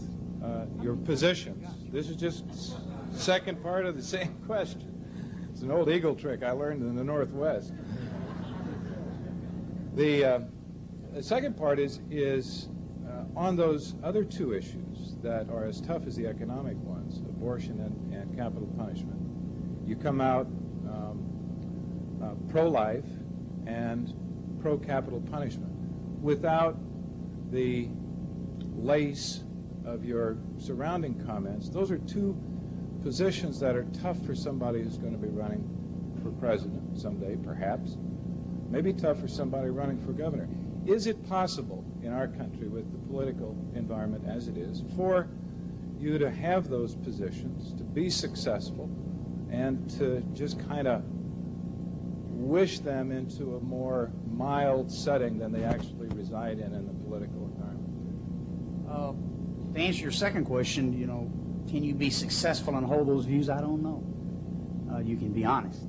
your positions. This is just second part of the same question. It's an old eagle trick I learned in the Northwest. The second part is on those other two issues that are as tough as the economic ones, abortion and capital punishment. You come out pro-life and pro-capital punishment without the lace of your surrounding comments. Those are two positions that are tough for somebody who's going to be running for president someday, perhaps. Maybe tough for somebody running for governor. Is it possible in our country, with the political environment as it is, for you to have those positions, to be successful, and to just kind of wish them into a more mild setting than they actually reside in the political environment? To answer your second question, can you be successful and hold those views? I don't know. You can be honest.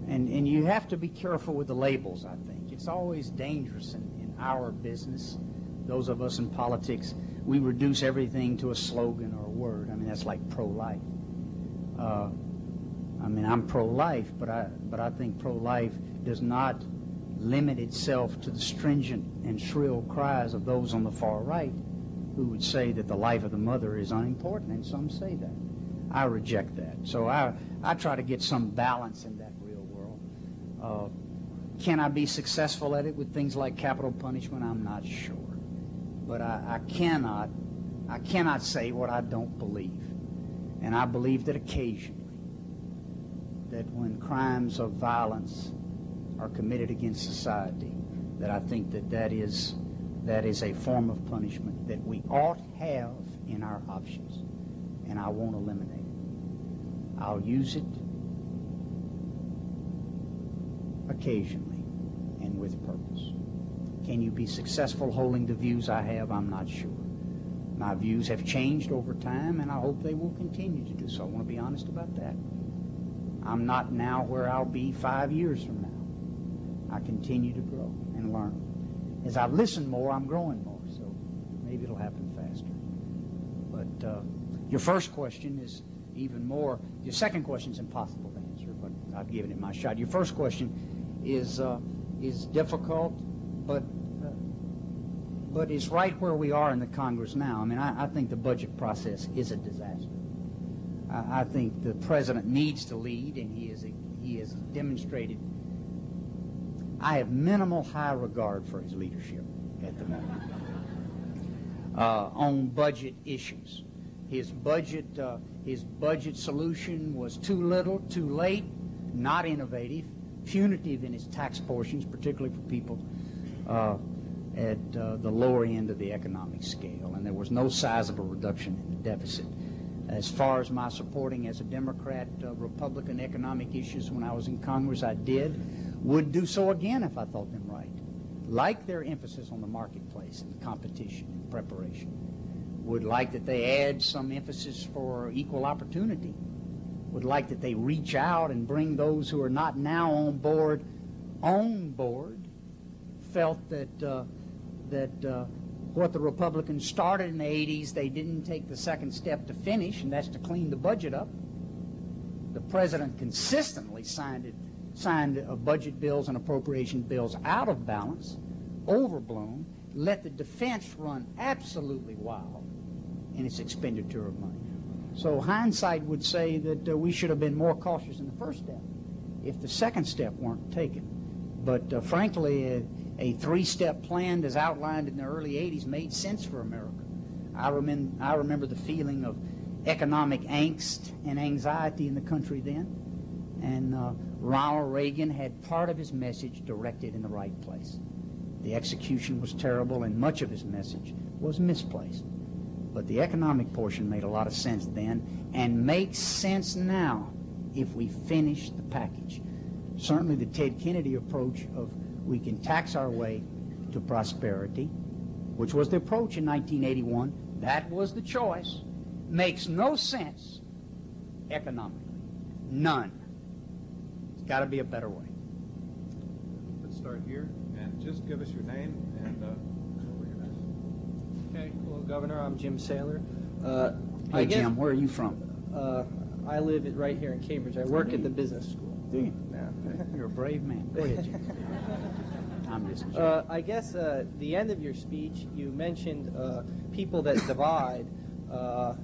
And you have to be careful with the labels, I think. It's always dangerous in our business, those of us in politics. We reduce everything to a slogan or a word. I mean, that's like pro-life. I'm pro-life, but I think pro-life does not limit itself to the stringent and shrill cries of those on the far right who would say that the life of the mother is unimportant, and some say that. I reject that. So I try to get some balance in that real world. Can I be successful at it with things like capital punishment? I'm not sure. But I cannot say what I don't believe. And I believe that occasionally, that when crimes of violence are committed against society, that I think that is a form of punishment that we ought have in our options, and I won't eliminate it. I'll use it occasionally and with purpose. Can you be successful holding the views I have? I'm not sure. My views have changed over time, and I hope they will continue to do so. I want to be honest about that. I'm not now where I'll be 5 years from now. I continue to grow and learn. As I've listened more, I'm growing more, so maybe it'll happen faster. But your first question is even more. Your second question is impossible to answer, but I've given it my shot. Your first question is difficult, but it's right where we are in the Congress now. I mean, I think the budget process is a disaster. I think the president needs to lead, and he has demonstrated. I have minimal high regard for his leadership at the moment on budget issues. His budget solution was too little, too late, not innovative, punitive in its tax portions, particularly for people at the lower end of the economic scale, and there was no sizable reduction in the deficit. As far as my supporting as a Democrat Republican economic issues when I was in Congress, I would do so again if I thought them right. Like their emphasis on the marketplace and competition and preparation. Would like that they add some emphasis for equal opportunity. Would like that they reach out and bring those who are not now on board. Felt that what the Republicans started in the 80s, they didn't take the second step to finish, and that's to clean the budget up. The president consistently signed budget bills and appropriation bills out of balance, overblown, let the defense run absolutely wild in its expenditure of money. So hindsight would say that we should have been more cautious in the first step if the second step weren't taken. But frankly, a three-step plan as outlined in the early 80s made sense for America. I remember the feeling of economic angst and anxiety in the country then, and Ronald Reagan had part of his message directed in the right place. The execution was terrible, and much of his message was misplaced. But the economic portion made a lot of sense then, and makes sense now if we finish the package. Certainly the Ted Kennedy approach of we can tax our way to prosperity, which was the approach in 1981, that was the choice, makes no sense economically. None. It's got to be a better way. Let's start here, and just give us your name and where you're at. Okay, well, Governor, I'm Jim Saylor. Hey, Jim, where are you from? I live right here in Cambridge. I work at the business school. Do you? Yeah. You're a brave man. Go ahead, Jim. I'm just I guess the end of your speech, you mentioned people that divide,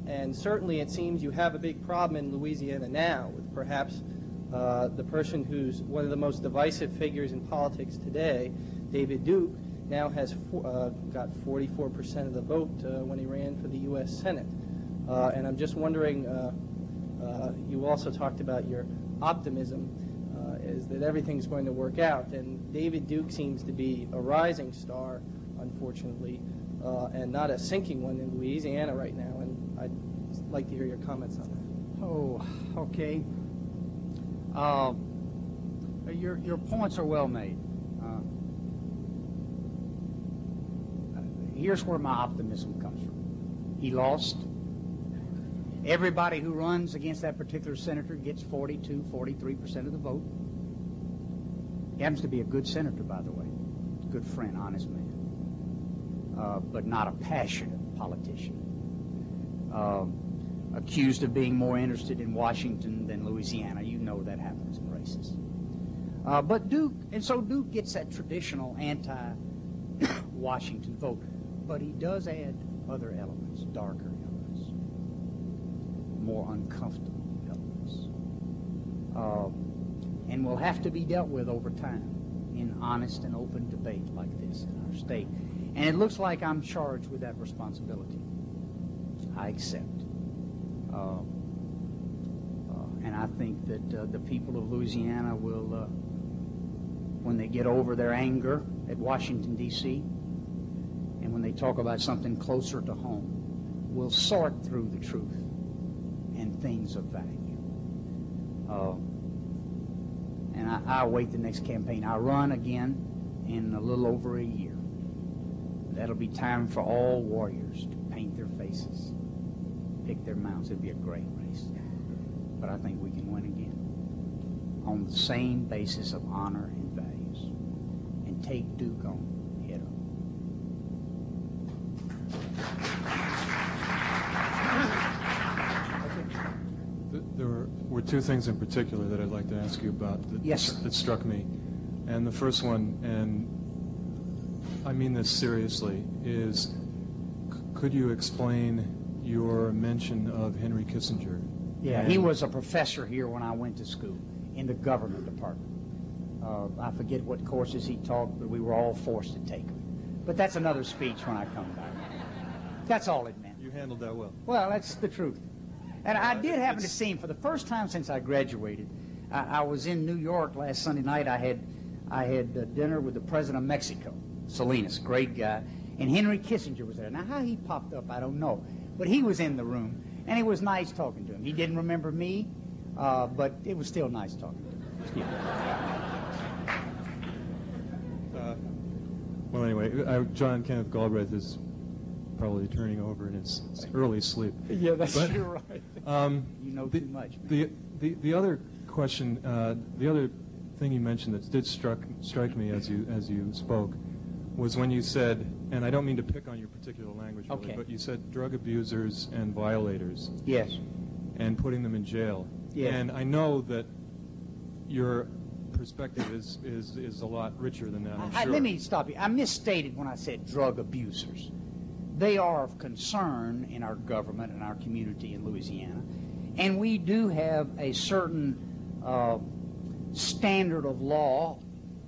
and certainly it seems you have a big problem in Louisiana now with perhaps the person who's one of the most divisive figures in politics today, David Duke, now has got 44% of the vote when he ran for the U.S. Senate. And I'm just wondering, you also talked about your optimism, is that everything's going to work out. And David Duke seems to be a rising star, unfortunately, and not a sinking one in Louisiana right now. And I'd like to hear your comments on that. Oh, okay. Your points are well made. Here's where my optimism comes from. He lost. Everybody who runs against that particular senator gets 42, 43% of the vote. He happens to be a good senator, by the way. Good friend, honest man. But not a passionate politician. Accused of being more interested in Washington than Louisiana. You know that happens in races. But Duke gets that traditional anti-Washington vote. But he does add other elements, darker elements, more uncomfortable elements, and will have to be dealt with over time in honest and open debate like this in our state. And it looks like I'm charged with that responsibility. I accept. And I think that the people of Louisiana will, when they get over their anger at Washington, D.C., and when they talk about something closer to home, will sort through the truth and things of value. And I await the next campaign. I run again in a little over a year. That'll be time for all warriors to paint their faces, pick their mounts. It'll be a great race. But I think we can win again on the same basis of honor and values, and take Duke on head on. There were two things in particular that I'd like to ask you about that struck me. And the first one, and I mean this seriously, is could you explain your mention of Henry Kissinger? Yeah, he was a professor here when I went to school in the government department. I forget what courses he taught, but we were all forced to take them. But that's another speech when I come back. That's all it meant. You handled that well. Well, that's the truth. And I did happen to see him for the first time since I graduated. I was in New York last Sunday night. I had dinner with the president of Mexico, Salinas, great guy, and Henry Kissinger was there. Now, how he popped up, I don't know, but he was in the room, and it was nice talking to him. He didn't remember me, but it was still nice talking to him. Excuse me. Well, anyway, John Kenneth Galbraith is probably turning over in his early sleep. Yeah, you're right. You know too much, man. The other question, the other thing you mentioned that did strike me as you spoke was when you said, and I don't mean to pick on your particular language, really, okay, but you said drug abusers and violators. Yes. And putting them in jail. Yes. And I know that your perspective is a lot richer than that, I'm sure. Let me stop you. I misstated when I said drug abusers. They are of concern in our government and our community in Louisiana. And we do have a certain standard of law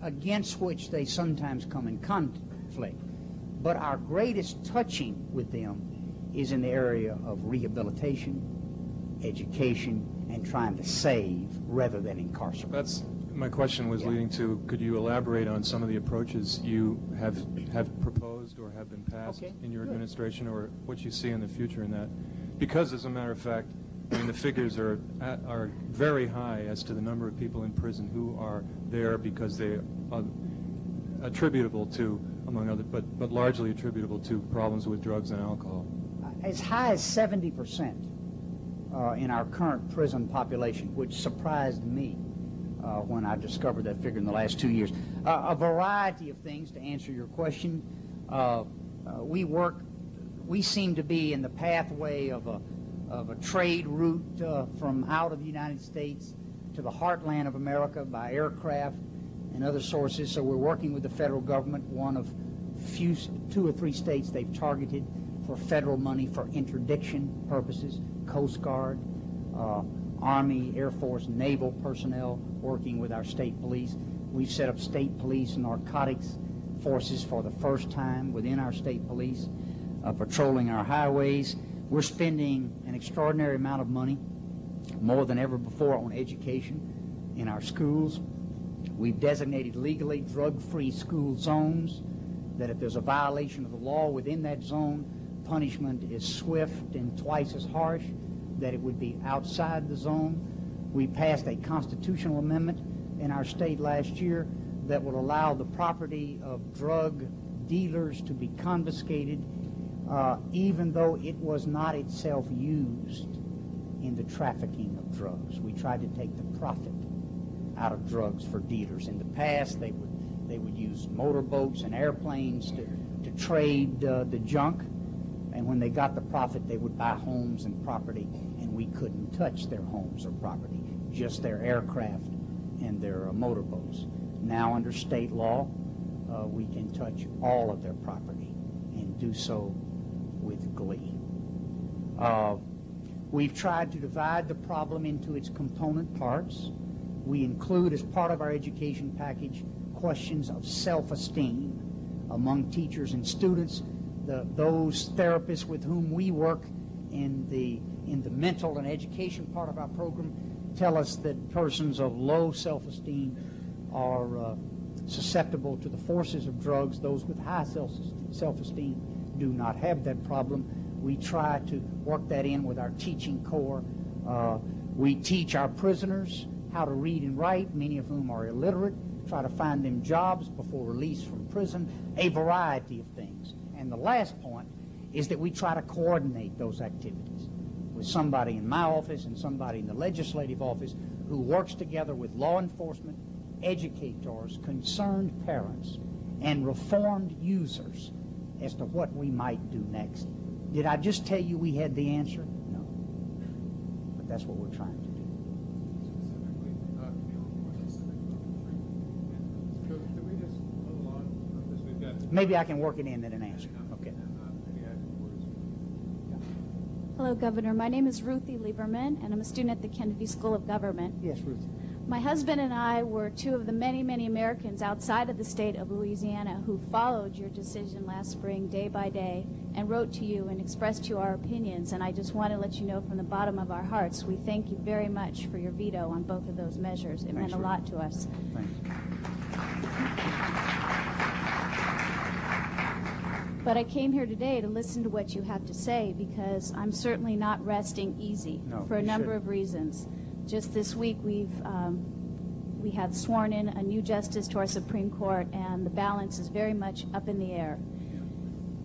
against which they sometimes come in conflict. But our greatest touching with them is in the area of rehabilitation, education, and trying to save rather than incarcerate. That's my question was leading to, could you elaborate on some of the approaches you have proposed or have been passed in your administration, or what you see in the future in that? Because, as a matter of fact, I mean, the figures are very high as to the number of people in prison who are there because they are attributable to, among other, but largely attributable to problems with drugs and alcohol. As high as 70% in our current prison population, which surprised me when I discovered that figure in the last 2 years. A variety of things to answer your question. We seem to be in the pathway of a trade route from out of the United States to the heartland of America by aircraft and other sources. So we're working with the federal government, one of 2 or 3 states they've targeted for federal money for interdiction purposes, Coast Guard, Army, Air Force, Naval personnel working with our state police. We've set up state police narcotics forces for the first time within our state police, patrolling our highways. We're spending an extraordinary amount of money, more than ever before, on education in our schools. We've designated legally drug-free school zones, that if there's a violation of the law within that zone, punishment is swift and twice as harsh that it would be outside the zone. We passed a constitutional amendment in our state last year that will allow the property of drug dealers to be confiscated even though it was not itself used in the trafficking of drugs. We tried to take the profit out of drugs for dealers. In the past, they would use motorboats and airplanes to trade the junk, and when they got the profit, they would buy homes and property, and we couldn't touch their homes or property, just their aircraft and their motorboats. Now, under state law, we can touch all of their property and do so with glee. We've tried to divide the problem into its component parts. We include, as part of our education package, questions of self-esteem among teachers and students. Those therapists with whom we work in the mental and education part of our program tell us that persons of low self-esteem are susceptible to the forces of drugs. Those with high self-esteem do not have that problem. We try to work that in with our teaching corps. We teach our prisoners how to read and write, many of whom are illiterate, try to find them jobs before release from prison, a variety of things. And the last point is that we try to coordinate those activities with somebody in my office and somebody in the legislative office who works together with law enforcement, educators, concerned parents, and reformed users as to what we might do next. Did I just tell you we had the answer? No. But that's what we're trying to do. Maybe I can work it in at an answer. Okay. Hello, Governor. My name is Ruthie Lieberman, and I'm a student at the Kennedy School of Government. Yes, Ruthie. My husband and I were two of the many, many Americans outside of the state of Louisiana who followed your decision last spring day by day and wrote to you and expressed to you our opinions. And I just want to let you know from the bottom of our hearts, we thank you very much for your veto on both of those measures. It meant a lot to us. Thanks. But I came here today to listen to what you have to say because I'm certainly not resting easy for a number of reasons. Just this week we have sworn in a new justice to our Supreme Court, and the balance is very much up in the air.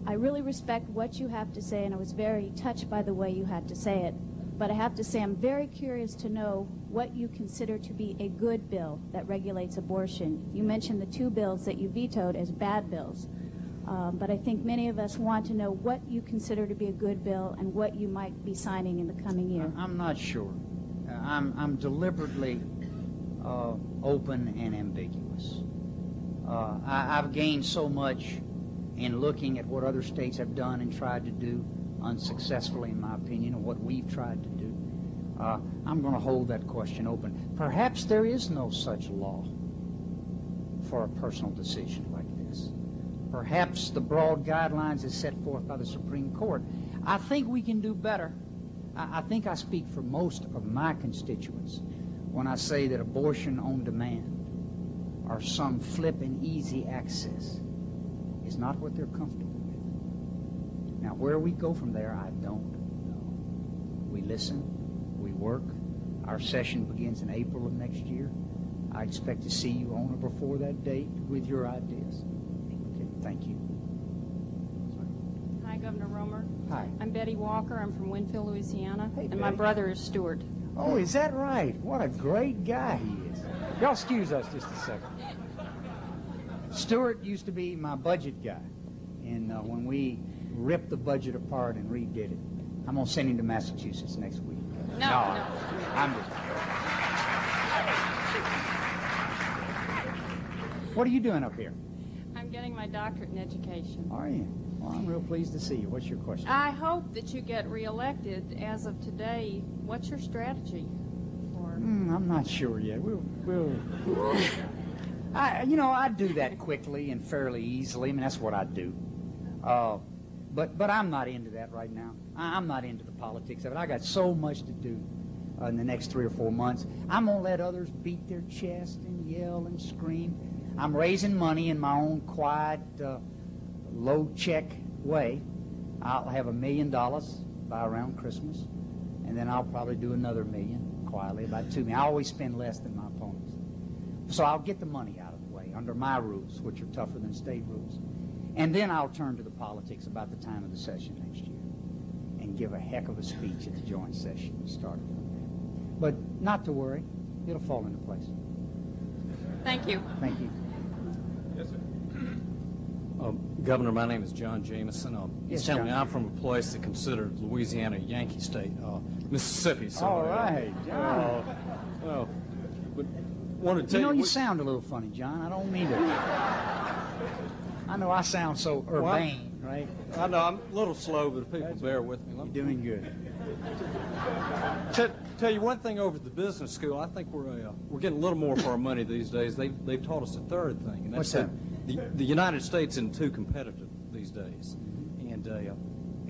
I really respect what you have to say, and I was very touched by the way you had to say it. But I have to say I'm very curious to know what you consider to be a good bill that regulates abortion. You mentioned the two bills that you vetoed as bad bills. But I think many of us want to know what you consider to be a good bill and what you might be signing in the coming year. I'm not sure. I'm deliberately open and ambiguous. I've gained so much in looking at what other states have done and tried to do unsuccessfully, in my opinion, and what we've tried to do. I'm going to hold that question open. Perhaps there is no such law for a personal decision like this. Perhaps the broad guidelines as set forth by the Supreme Court. I think we can do better. I think I speak for most of my constituents when I say that abortion on demand or some flip and easy access is not what they're comfortable with. Now, where we go from there, I don't know. We listen, we work. Our session begins in April of next year. I expect to see you on or before that date with your ideas. Okay, thank you. Hi, Governor Romer. Hi. I'm Betty Walker. I'm from Winfield, Louisiana. Hey, and my Betty. brother is Stuart. Oh, is that right? What a great guy he is. Y'all excuse us just a second. Stuart used to be my budget guy. And when we ripped the budget apart and redid it, I'm going to send him to Massachusetts next week. No. I'm just... What are you doing up here? I'm getting my doctorate in education. Are you? Well, I'm real pleased to see you. What's your question? I hope that you get reelected. As of today, what's your strategy for... I'm not sure yet. I do that quickly and fairly easily. I mean, that's what I do. But I'm not into that right now. I'm not into the politics of it. I got so much to do in the next 3 or 4 months. I'm going to let others beat their chest and yell and scream. I'm raising money in my own quiet, low-check way. I'll have $1 million by around Christmas, and then I'll probably do another $1 million quietly, about $2 million. I always spend less than my opponents. So I'll get the money out of the way under my rules, which are tougher than state rules. And then I'll turn to the politics about the time of the session next year and give a heck of a speech at the joint session and start it from there. But not to worry. It'll fall into place. Thank you. Thank you. Yes, sir. Governor, my name is John Jameson. Yes, Incidentally, John. I'm from a place that considered Louisiana a Yankee state, Mississippi. So, All right, John. Well, but wanted to tell You know, you... you sound a little funny, John. I don't mean to. I know I sound so urbane, right? I know, I'm a little slow, but people bear with me. You're doing good. Tell you one thing over at the business school, I think we're getting a little more for our money these days. They've taught us a third thing, and that's What's that? The United States isn't too competitive these days. And I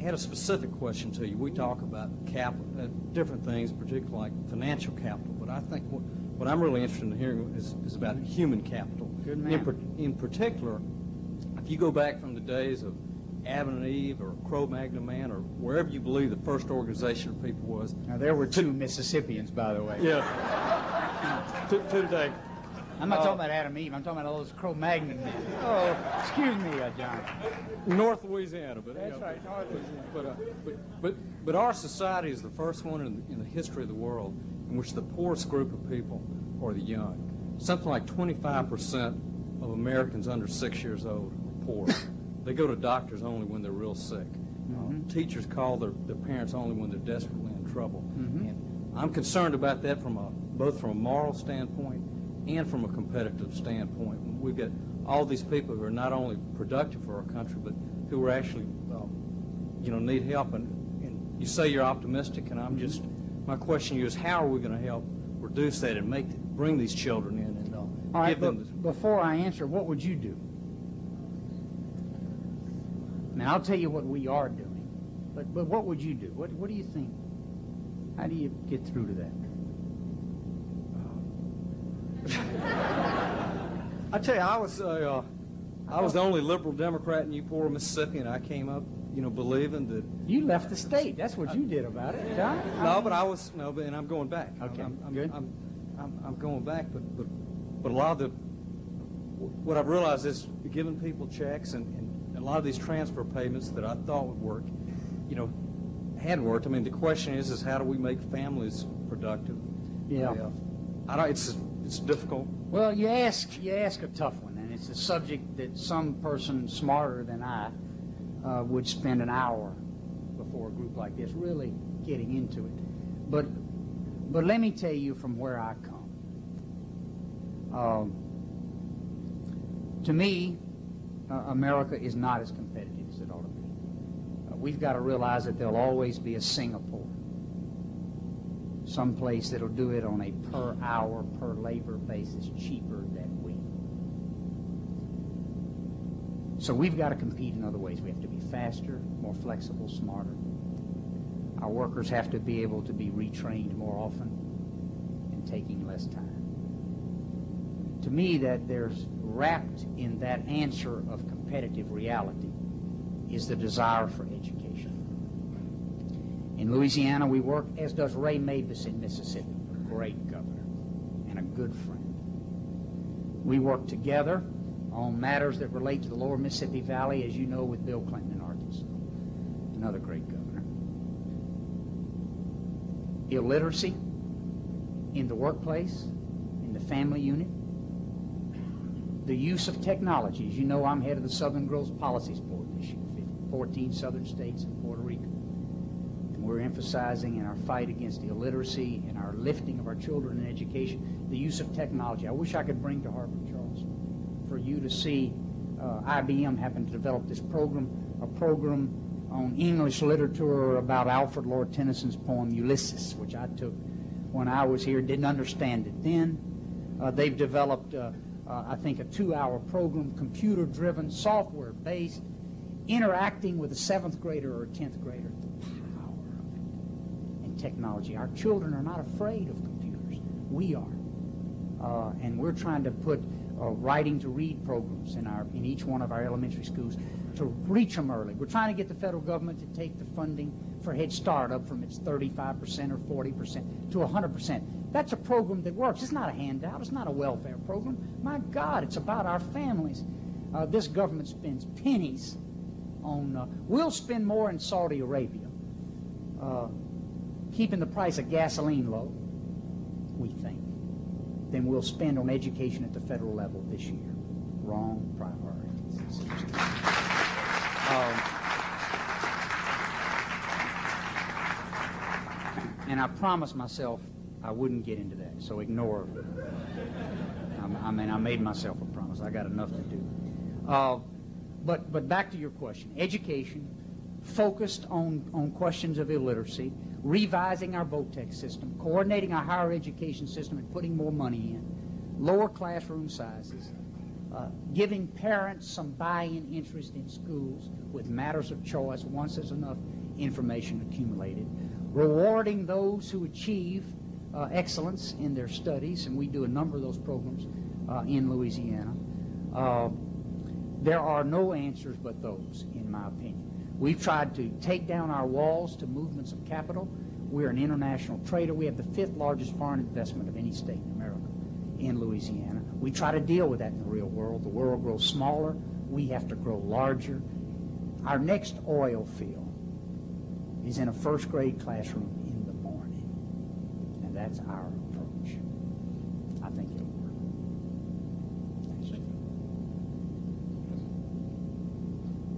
had a specific question to you. We talk about capital, different things, particularly like financial capital, but I think what I'm really interested in hearing is about human capital. Good man. In particular, if you go back from the days of Adam and Eve or Cro-Magnon Man or wherever you believe the first organization of people was. Now, there were 2 Mississippians, by the way. Yeah. To today. I'm not talking about Adam Eve. I'm talking about all those Cro-Magnon men. Oh, excuse me, John. North Louisiana, but That's right, North Louisiana. But our society is the first one in the history of the world in which the poorest group of people are the young. Something like 25% of Americans under 6 years old are poor. They go to doctors only when they're real sick. Teachers call their parents only when they're desperately in trouble. And I'm concerned about that both from a moral standpoint and from a competitive standpoint. We've got all these people who are not only productive for our country, but who are actually, need help. And you say you're optimistic, and my question to you is, how are we going to help reduce that and bring these children in and all right, give them? Before I answer, what would you do? Now, I'll tell you what we are doing, but what would you do? What do you think? How do you get through to that? I tell you, I was the only liberal Democrat in Newport, Mississippi, and I came up, believing that you left the state. That's what you did about it, John. And I'm going back. Okay, good. I'm going back, but a lot of what I've realized is giving people checks and a lot of these transfer payments that I thought would work, had worked. I mean, the question is how do we make families productive? Yeah. It's difficult. Well, you ask a tough one, and it's a subject that some person smarter than I would spend an hour before a group like this really getting into it. But let me tell you from where I come. To me, America is not as competitive as it ought to be. We've got to realize that there'll always be a Singapore, someplace that'll do it on a per hour, per labor basis cheaper than we. So we've got to compete in other ways. We have to be faster, more flexible, smarter. Our workers have to be able to be retrained more often and taking less time. To me, that there's wrapped in that answer of competitive reality is the desire for education. In Louisiana, we work, as does Ray Mabus in Mississippi, a great governor and a good friend. We work together on matters that relate to the lower Mississippi Valley, as you know, with Bill Clinton in Arkansas, another great governor. Illiteracy in the workplace, in the family unit, the use of technology. As you know, I'm head of the Southern Growth Policies Board this year, 14 southern states and Puerto Rico. And we're emphasizing in our fight against illiteracy and our lifting of our children in education, the use of technology. I wish I could bring to Harvard, Charles, for you to see IBM happened to develop this program, a program on English literature about Alfred Lord Tennyson's poem Ulysses, which I took when I was here, didn't understand it then. They've developed I think a 2-hour program, computer-driven, software-based, interacting with a 7th grader or a 10th grader. The power of it and technology. Our children are not afraid of computers. We are. And we're trying to put writing to read programs in each one of our elementary schools to reach them early. We're trying to get the federal government to take the funding for Head Start up from its 35% or 40% to 100%. That's a program that works. It's not a handout. It's not a welfare program. My God, it's about our families. This government spends pennies on... we'll spend more in Saudi Arabia keeping the price of gasoline low, we think, than we'll spend on education at the federal level this year. Wrong priorities. And I promised myself I wouldn't get into that, so ignore it. I made myself a promise. I got enough to do. But back to your question. Education, focused on questions of illiteracy, revising our VOTEC system, coordinating our higher education system and putting more money in, lower classroom sizes, giving parents some buy-in interest in schools with matters of choice once there's enough information accumulated, rewarding those who achieve excellence in their studies, and we do a number of those programs in Louisiana. There are no answers but those, in my opinion. We've tried to take down our walls to movements of capital. We're an international trader. We have the 5th largest foreign investment of any state in America in Louisiana. We try to deal with that in the real world. The world grows smaller. We have to grow larger. Our next oil field is in a first-grade classroom in the morning, and that's our approach. I think it'll work.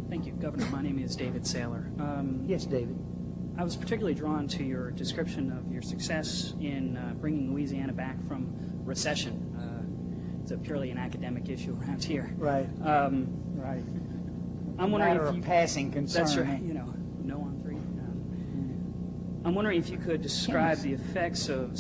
Thank you, Governor. My name is David Saylor. Yes, David. I was particularly drawn to your description of your success in bringing Louisiana back from recession. It's a purely an academic issue around here. Right. Right. I'm wondering if you passing concern. That's right. You know, no on three. I'm wondering if you could describe the effects of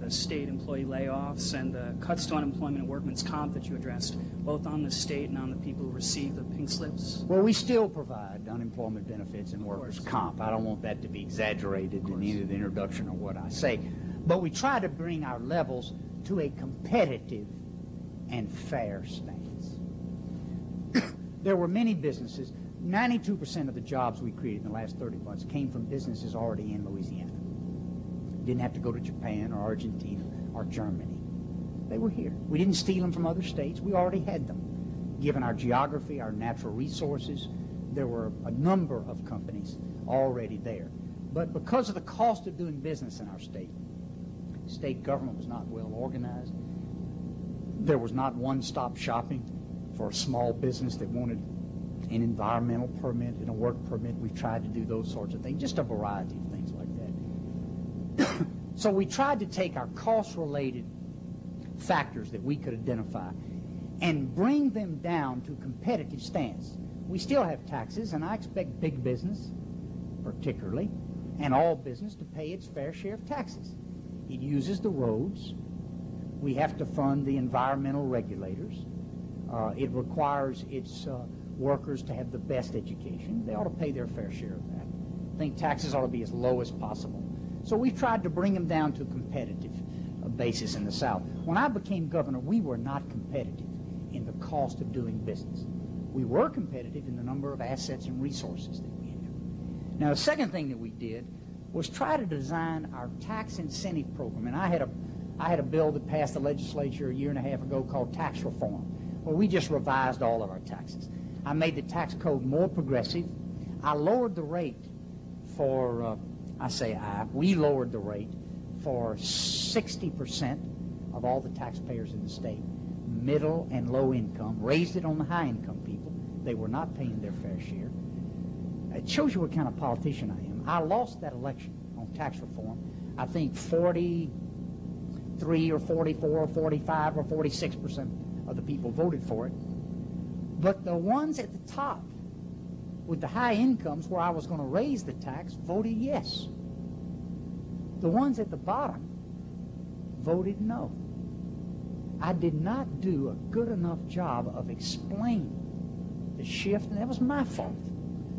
the state employee layoffs and the cuts to unemployment and workman's comp that you addressed, both on the state and on the people who receive the pink slips. Well, we still provide unemployment benefits and workers' comp. I don't want that to be exaggerated in either the introduction or what I say. But we try to bring our levels to a competitive and fair stance. There were many businesses. 92% of the jobs we created in the last 30 months came from businesses already in Louisiana. Didn't have to go to Japan or Argentina or Germany. They were here. We didn't steal them from other states. We already had them. Given our geography, our natural resources, there were a number of companies already there. But because of the cost of doing business in our state government was not well organized. There was not one-stop shopping for a small business that wanted an environmental permit and a work permit. We tried to do those sorts of things, just a variety of things like that. So we tried to take our cost-related factors that we could identify and bring them down to competitive stance. We still have taxes, and I expect big business, particularly, and all business to pay its fair share of taxes. It uses the roads. We have to fund the environmental regulators. It requires its workers to have the best education. They ought to pay their fair share of that. I think taxes ought to be as low as possible. So we've tried to bring them down to a competitive basis in the South. When I became governor, we were not competitive in the cost of doing business. We were competitive in the number of assets and resources that we have. Now, the second thing that we did was try to design our tax incentive program. And I had a bill that passed the legislature a year and a half ago called tax reform, where we just revised all of our taxes. I made the tax code more progressive. I lowered the rate for, we lowered the rate for 60% of all the taxpayers in the state, middle and low income, raised it on the high income people. They were not paying their fair share. It shows you what kind of politician I am. I lost that election on tax reform. I think 43 or 44 or 45 or 46% of the people voted for it. But the ones at the top with the high incomes where I was going to raise the tax voted yes. The ones at the bottom voted no. I did not do a good enough job of explaining the shift, and that was my fault.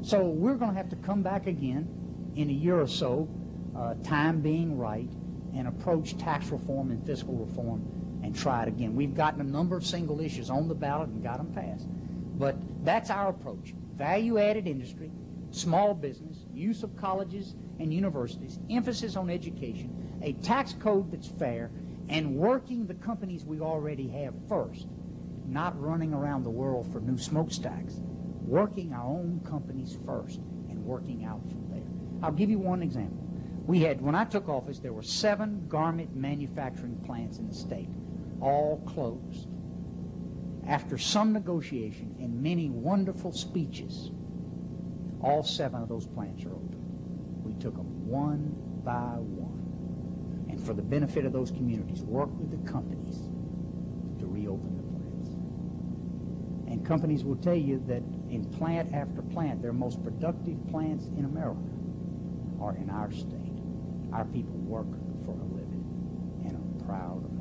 So we're going to have to come back again in a year or so, time being right, and approach tax reform and fiscal reform and try it again. We've gotten a number of single issues on the ballot and got them passed. But that's our approach. Value-added industry, small business, use of colleges and universities, emphasis on education, a tax code that's fair, and working the companies we already have first, not running around the world for new smokestacks, working our own companies first and working out from there. I'll give you one example. When I took office, there were 7 garment manufacturing plants in the state, all closed. After some negotiation and many wonderful speeches, all 7 of those plants are open. We took them one by one. And for the benefit of those communities, worked with the companies to reopen the plants. And companies will tell you that in plant after plant, their most productive plants in America are in our state. Our people work for a living and are proud of it.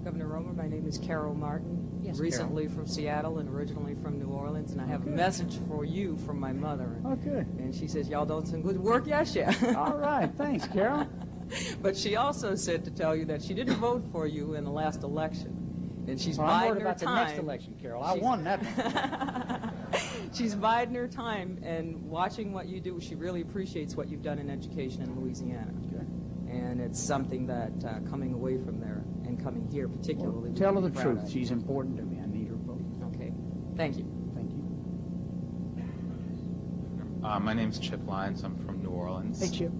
Governor Romer, my name is Carol Martin. Yes, recently Carol. From Seattle and originally from New Orleans, and I have a message for you from my mother. Oh, good. And she says, y'all done some good work, yes, yeah. All right, thanks, Carol. But she also said to tell you that she didn't vote for you in the last election, and she's I'm biding worried her about time. the next election, Carol. I won that one. she's biding her time and watching what you do. She really appreciates what you've done in education in Louisiana. Okay. And it's something that coming away from there and coming here particularly. Well, tell her we'd the be proud truth. of. She's important to me. I need her vote. Okay. Thank you. Thank you. My name's Chip Lyons. I'm from New Orleans. Hey, Chip.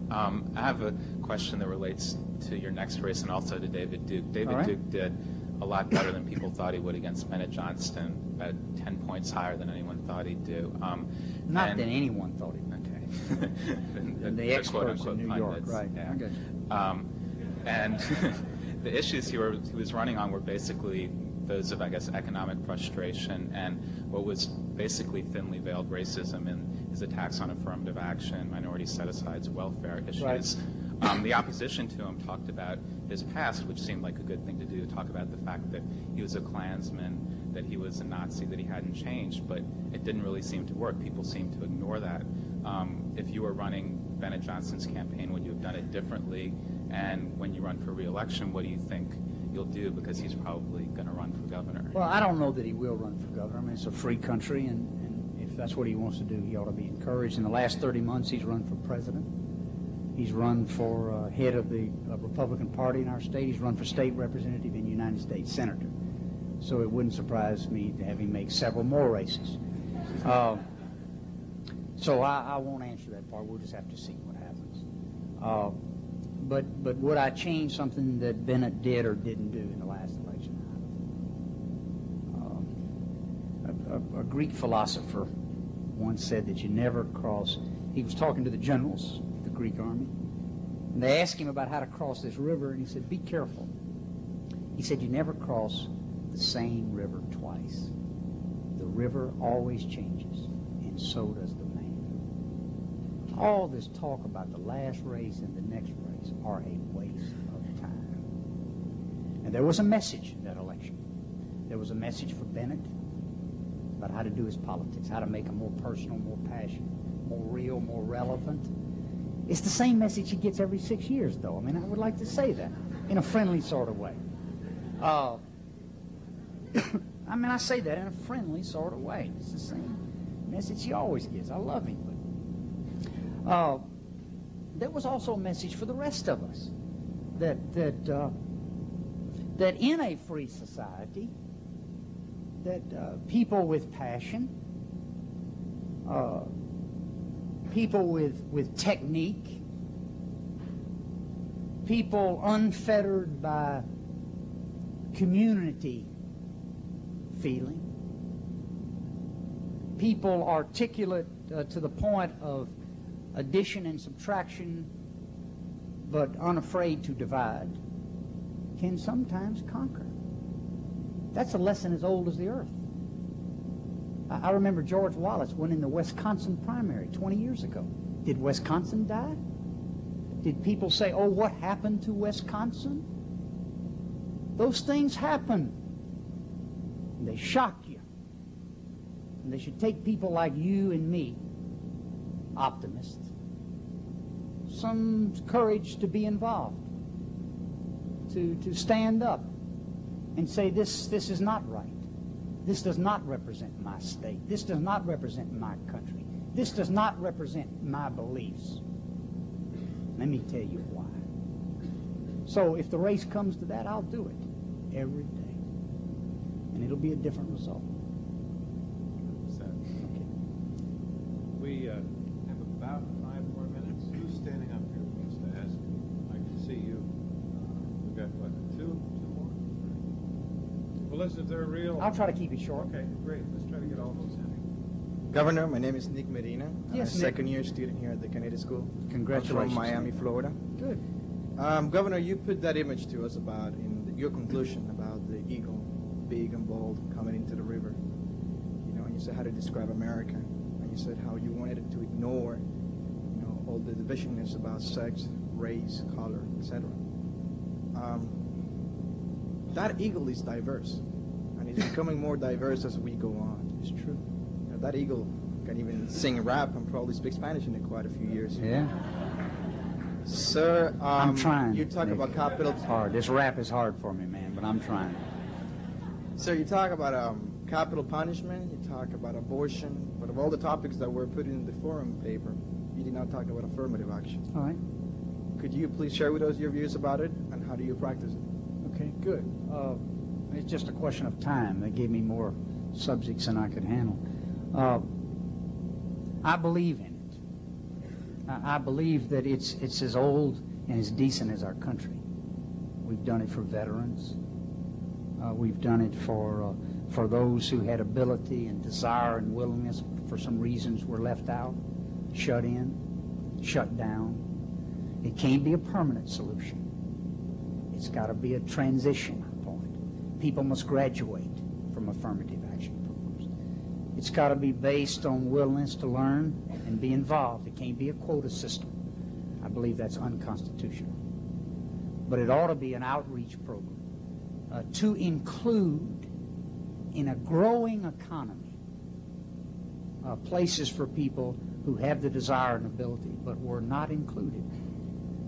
I have a question that relates to your next race and also to David Duke. David Duke did a lot better than people thought he would against Bennett Johnston, about 10 points higher than anyone thought he'd do. Not than anyone thought he would. Okay. the experts in New York, pundits, right. Yeah. Okay. And the issues he was running on were basically those of, I guess, economic frustration and what was basically thinly veiled racism and his attacks on affirmative action, minority set-asides, welfare issues. Right. The opposition to him talked about his past, which seemed like a good thing to do, talk about the fact that he was a Klansman, that he was a Nazi, that he hadn't changed, but it didn't really seem to work. People seemed to ignore that. If you were running Bennett Johnston's campaign, would you have done it differently? And when you run for re-election, what do you think you'll do? Because he's probably going to run for governor. Well, I don't know that he will run for governor. I mean, it's a free country, and if that's what he wants to do, he ought to be encouraged. In the last 30 months, he's run for president. He's run for head of the Republican Party in our state. He's run for state representative and United States senator. So it wouldn't surprise me to have him make several more races. So I won't answer that part. We'll just have to see what happens. But would I change something that Bennett did or didn't do in the last election? A Greek philosopher once said that you never cross. He was talking to the generals of the Greek army, and they asked him about how to cross this river, and he said, "Be careful." He said, "You never cross the same river twice. The river always changes, and so does the man." All this talk about the last race and the next race are a waste of time. And there was a message in that election. There was a message for Bennett about how to do his politics, how to make them more personal, more passionate, more real, more relevant. It's the same message he gets every 6 years, though. I mean, I would like to say that in a friendly sort of way. I mean, I say that in a friendly sort of way. It's the same message he always gets. I love him. But there was also a message for the rest of us that in a free society, that people with passion, people with technique, people unfettered by community feeling, people articulate to the point of addition and subtraction, but unafraid to divide, can sometimes conquer. That's a lesson as old as the earth. I remember George Wallace winning the Wisconsin primary 20 years ago. Did Wisconsin die? Did people say, "Oh, what happened to Wisconsin?" Those things happen. And they shock you. And they should take people like you and me, optimists, some courage to be involved, to stand up and say, this is not right. This does not represent my state. This does not represent my country. This does not represent my beliefs. Let me tell you why. So if the race comes to that, I'll do it every day. And it'll be a different result. Okay. We have about 5 more minutes. Who's standing up here who wants to ask? I can see you. We've got, what, two more? Well, listen, if they're real... I'll try to keep it short. Okay, great. Let's try to get all those in. Governor, my name is Nick Medina. Yes, I'm a second-year student here at the Kennedy School. Congratulations. I'm from Miami, Florida. Good. Governor, you put that image to us about your conclusion about the eagle, big and bold, coming into the river. You know, and you said how to describe America, and you said how you wanted it to ignore, you know, all the divisionness about sex, race, color, etc. That eagle is diverse, and it's becoming more diverse as we go on. It's true. You know, that eagle can even sing rap and probably speak Spanish in quite a few years. Yeah. Sir, I'm trying. You talk Nick. about capital. It's hard. This rap is hard for me, man, but I'm trying. Sir, you talk about capital punishment, you talk about abortion, but of all the topics that were put in the forum paper, you did not talk about affirmative action. All right. Could you please share with us your views about it, and how do you practice it? Okay, good. It's just a question of time. They gave me more subjects than I could handle. I believe in it. I believe that it's as old and as decent as our country. We've done it for veterans. We've done it for those who had ability and desire and willingness, for some reasons were left out, shut in, shut down. It can't be a permanent solution. It's got to be a transition point. People must graduate from affirmative action programs. It's got to be based on willingness to learn and be involved. It can't be a quota system. I believe that's unconstitutional. But it ought to be an outreach program to include in a growing economy places for people who have the desire and ability but were not included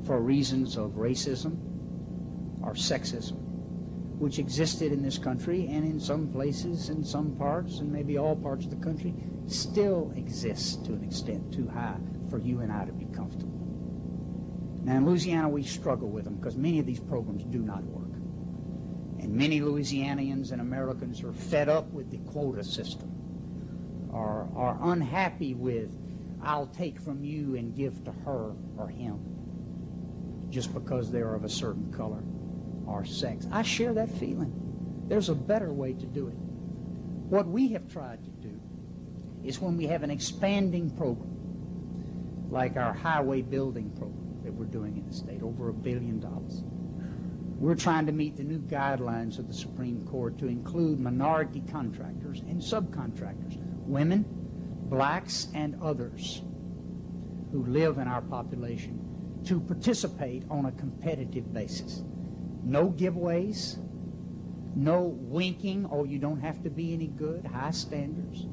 for reasons of racism or sexism, which existed in this country and in some places, in some parts, and maybe all parts of the country, still exists to an extent too high for you and I to be comfortable. Now, in Louisiana, we struggle with them because many of these programs do not work. And many Louisianians and Americans are fed up with the quota system, are unhappy with, I'll take from you and give to her or him just because they're of a certain color or sex. I share that feeling. There's a better way to do it. What we have tried to do is when we have an expanding program, like our highway building program that we're doing in the state, over $1 billion. We're trying to meet the new guidelines of the Supreme Court to include minority contractors and subcontractors, women, blacks, and others who live in our population, to participate on a competitive basis. No giveaways, no winking, oh, you don't have to be any good, high standards.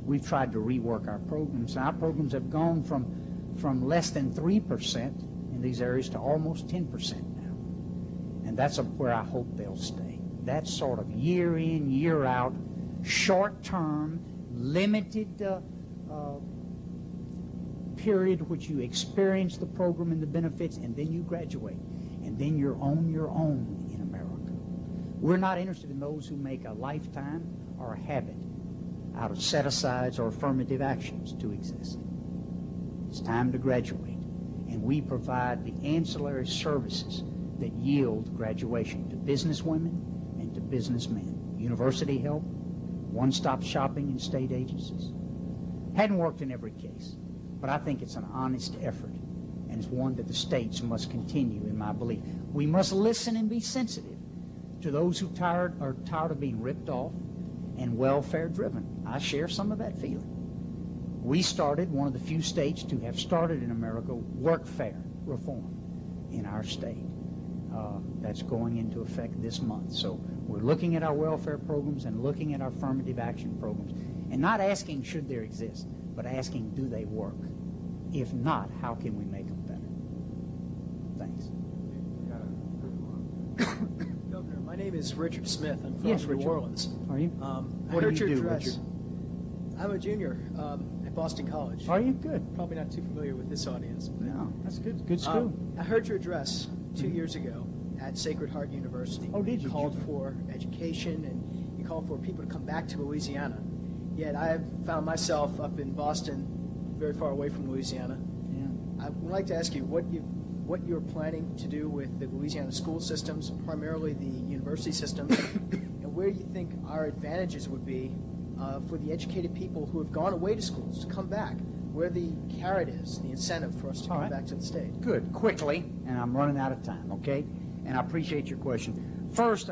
We've tried to rework our programs. Our programs have gone from less than 3% in these areas to almost 10% now. And that's where I hope they'll stay. That sort of year in, year out, short-term, limited period which you experience the program and the benefits, and then you graduate, and then you're on your own in America. We're not interested in those who make a lifetime or a habit out of set-asides or affirmative actions to exist. It's time to graduate, and we provide the ancillary services that yield graduation to businesswomen and to businessmen. University help, one-stop shopping in state agencies. Hadn't worked in every case, but I think it's an honest effort, and it's one that the states must continue, in my belief. We must listen and be sensitive to those who are tired of being ripped off and welfare-driven. I share some of that feeling. We started, one of the few states to have started in America, workfare reform in our state. That's going into effect this month. So we're looking at our welfare programs and looking at our affirmative action programs, and not asking should they exist, but asking do they work? If not, how can we make them better? Thanks. Governor, my name is Richard Smith. I'm from Yes, New Richard. Orleans. Are you? What do you your do, address. Richard? I'm a junior at Boston College. Are you? Good. Probably not too familiar with this audience. But, No, that's good. Good school. I heard your address 2 years ago at Sacred Heart University. Oh, did you? You called for education, and you called for people to come back to Louisiana. Yet I have found myself up in Boston, very far away from Louisiana. Yeah. I would like to ask you what you're planning to do with the Louisiana school systems, primarily the university system, and where you think our advantages would be for the educated people who have gone away to schools to come back, where the carrot is, the incentive for us to come back to the state. Good. Quickly, and I'm running out of time, okay? And I appreciate your question. First,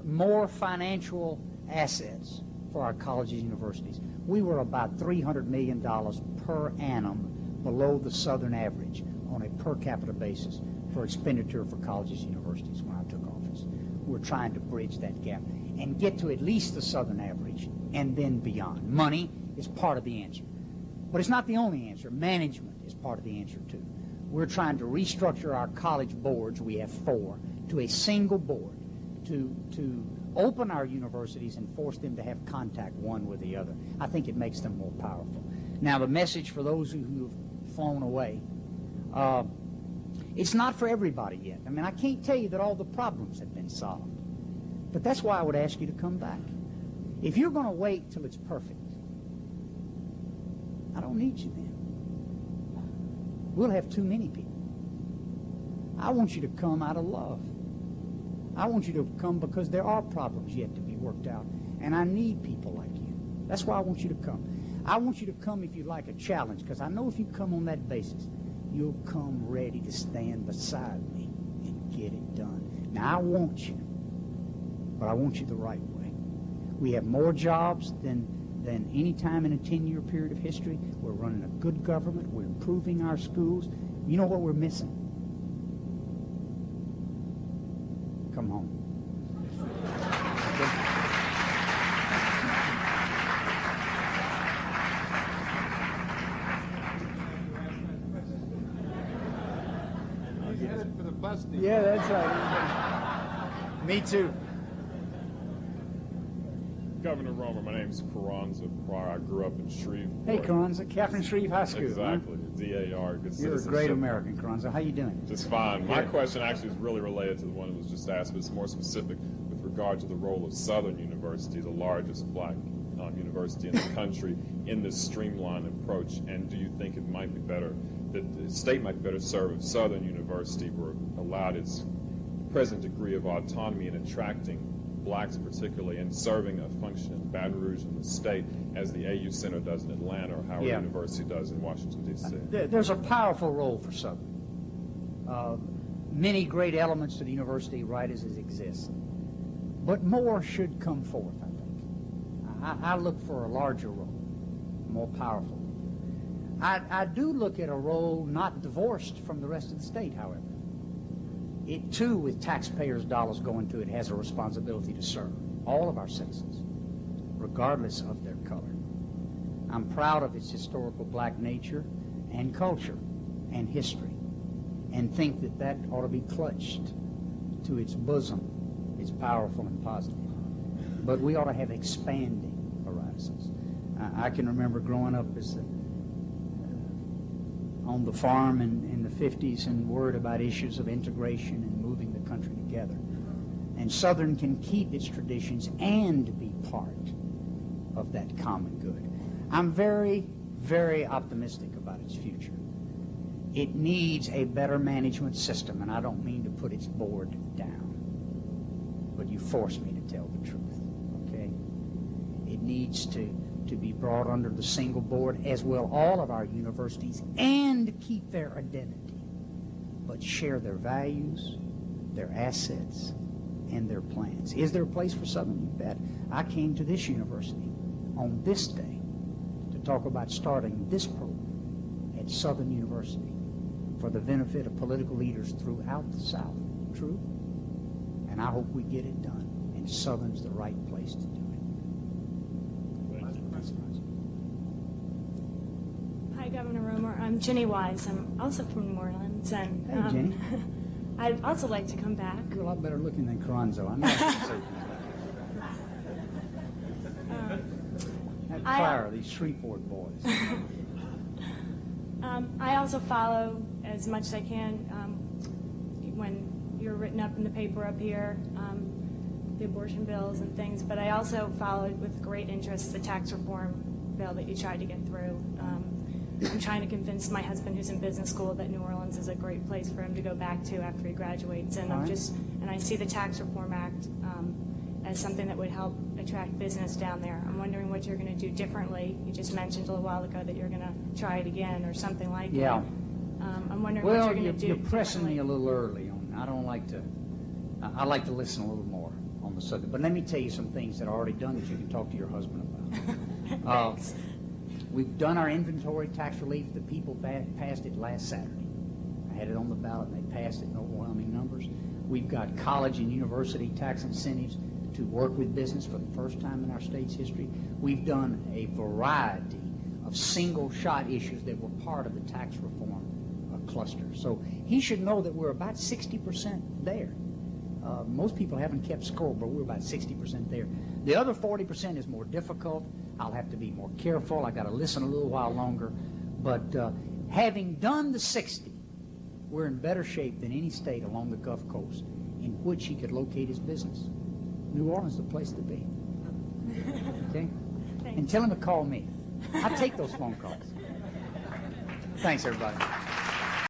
more financial assets for our colleges and universities. We were about $300 million per annum below the Southern average on a per capita basis for expenditure for colleges and universities when I took office. We're trying to bridge that gap and get to at least the Southern average and then beyond. Money is part of the answer. But it's not the only answer. Management is part of the answer, too. We're trying to restructure our college boards, we have 4, to a single board to open our universities and force them to have contact one with the other. I think it makes them more powerful. Now, the message for those who have flown away, it's not for everybody yet. I mean, I can't tell you that all the problems have been solved. But that's why I would ask you to come back. If you're going to wait till it's perfect, I don't need you then. We'll have too many people. I want you to come out of love. I want you to come because there are problems yet to be worked out, and I need people like you. That's why I want you to come. I want you to come if you like a challenge, because I know if you come on that basis, you'll come ready to stand beside me and get it done. Now, I want you, but I want you the right way. We have more jobs than any time in a 10-year period of history. We're running a good government. We're improving our schools. You know what we're missing? Come home. Yeah, that's right. Me too. Governor Romer, my name's Carranza Pryor. I grew up in Shreveport. Hey, Carranza, Catherine Shreve High School. Exactly, huh? DAR, good citizenship. You're a great American, Carranza. How you doing? Just fine. My question actually is really related to the one that was just asked, but it's more specific with regard to the role of Southern University, the largest black university in the country, in this streamlined approach. And do you think it might be better, that the state might be better served if Southern University were allowed its present degree of autonomy in attracting blacks particularly, and serving a function in Baton Rouge in the state as the AU Center does in Atlanta or Howard University does in Washington, D.C.? There's a powerful role for Southern. Many great elements to the university right as it exists. But more should come forth, I think. I look for a larger role, more powerful. I do look at a role not divorced from the rest of the state, however. It, too, with taxpayers' dollars going to it, has a responsibility to serve all of our citizens, regardless of their color. I'm proud of its historical black nature and culture and history, and think that that ought to be clutched to its bosom. It's powerful and positive. But we ought to have expanding horizons. I can remember growing up as on the farm in the 50s and worried about issues of integration and moving the country together. And Southern can keep its traditions and be part of that common good. I'm very, very optimistic about its future. It needs a better management system, and I don't mean to put its board down, but you force me to tell the truth, okay? It needs to be brought under the single board, as will all of our universities, and keep their identity, but share their values, their assets, and their plans. Is there a place for Southern? You bet. I came to this university on this day to talk about starting this program at Southern University for the benefit of political leaders throughout the South. True? And I hope we get it done, and Southern's the right place to do it. Hi, Governor Romer. I'm Jenny Wise. I'm also from New Orleans, and hey, Jenny. I'd also like to come back. You're a lot better looking than Carranzo. I know. That fire, these Shreveport boys. I also follow as much as I can when you're written up in the paper up here, the abortion bills and things, but I also followed with great interest the tax reform bill that you tried to get through. I'm trying to convince my husband, who's in business school, that New Orleans is a great place for him to go back to after he graduates, and I see the Tax Reform Act as something that would help attract business down there. I'm wondering what you're going to do differently. You just mentioned a little while ago that you're going to try it again or something like it. I'm wondering what you're going to do. You're pressing me a little early on. I don't like to. I like to listen a little more on the subject. But let me tell you some things that are already done that you can talk to your husband about. Thanks. We've done our inventory tax relief. The people passed it last Saturday. I had it on the ballot, and they passed it in overwhelming numbers. We've got college and university tax incentives to work with business for the first time in our state's history. We've done a variety of single-shot issues that were part of the tax reform cluster. So he should know that we're about 60% there. Most people haven't kept score, but we're about 60% there. The other 40% is more difficult. I'll have to be more careful. I got to listen a little while longer. But having done the 60, we're in better shape than any state along the Gulf Coast in which he could locate his business. New Orleans is the place to be. Okay? And tell him to call me. I take those phone calls. Thanks, everybody.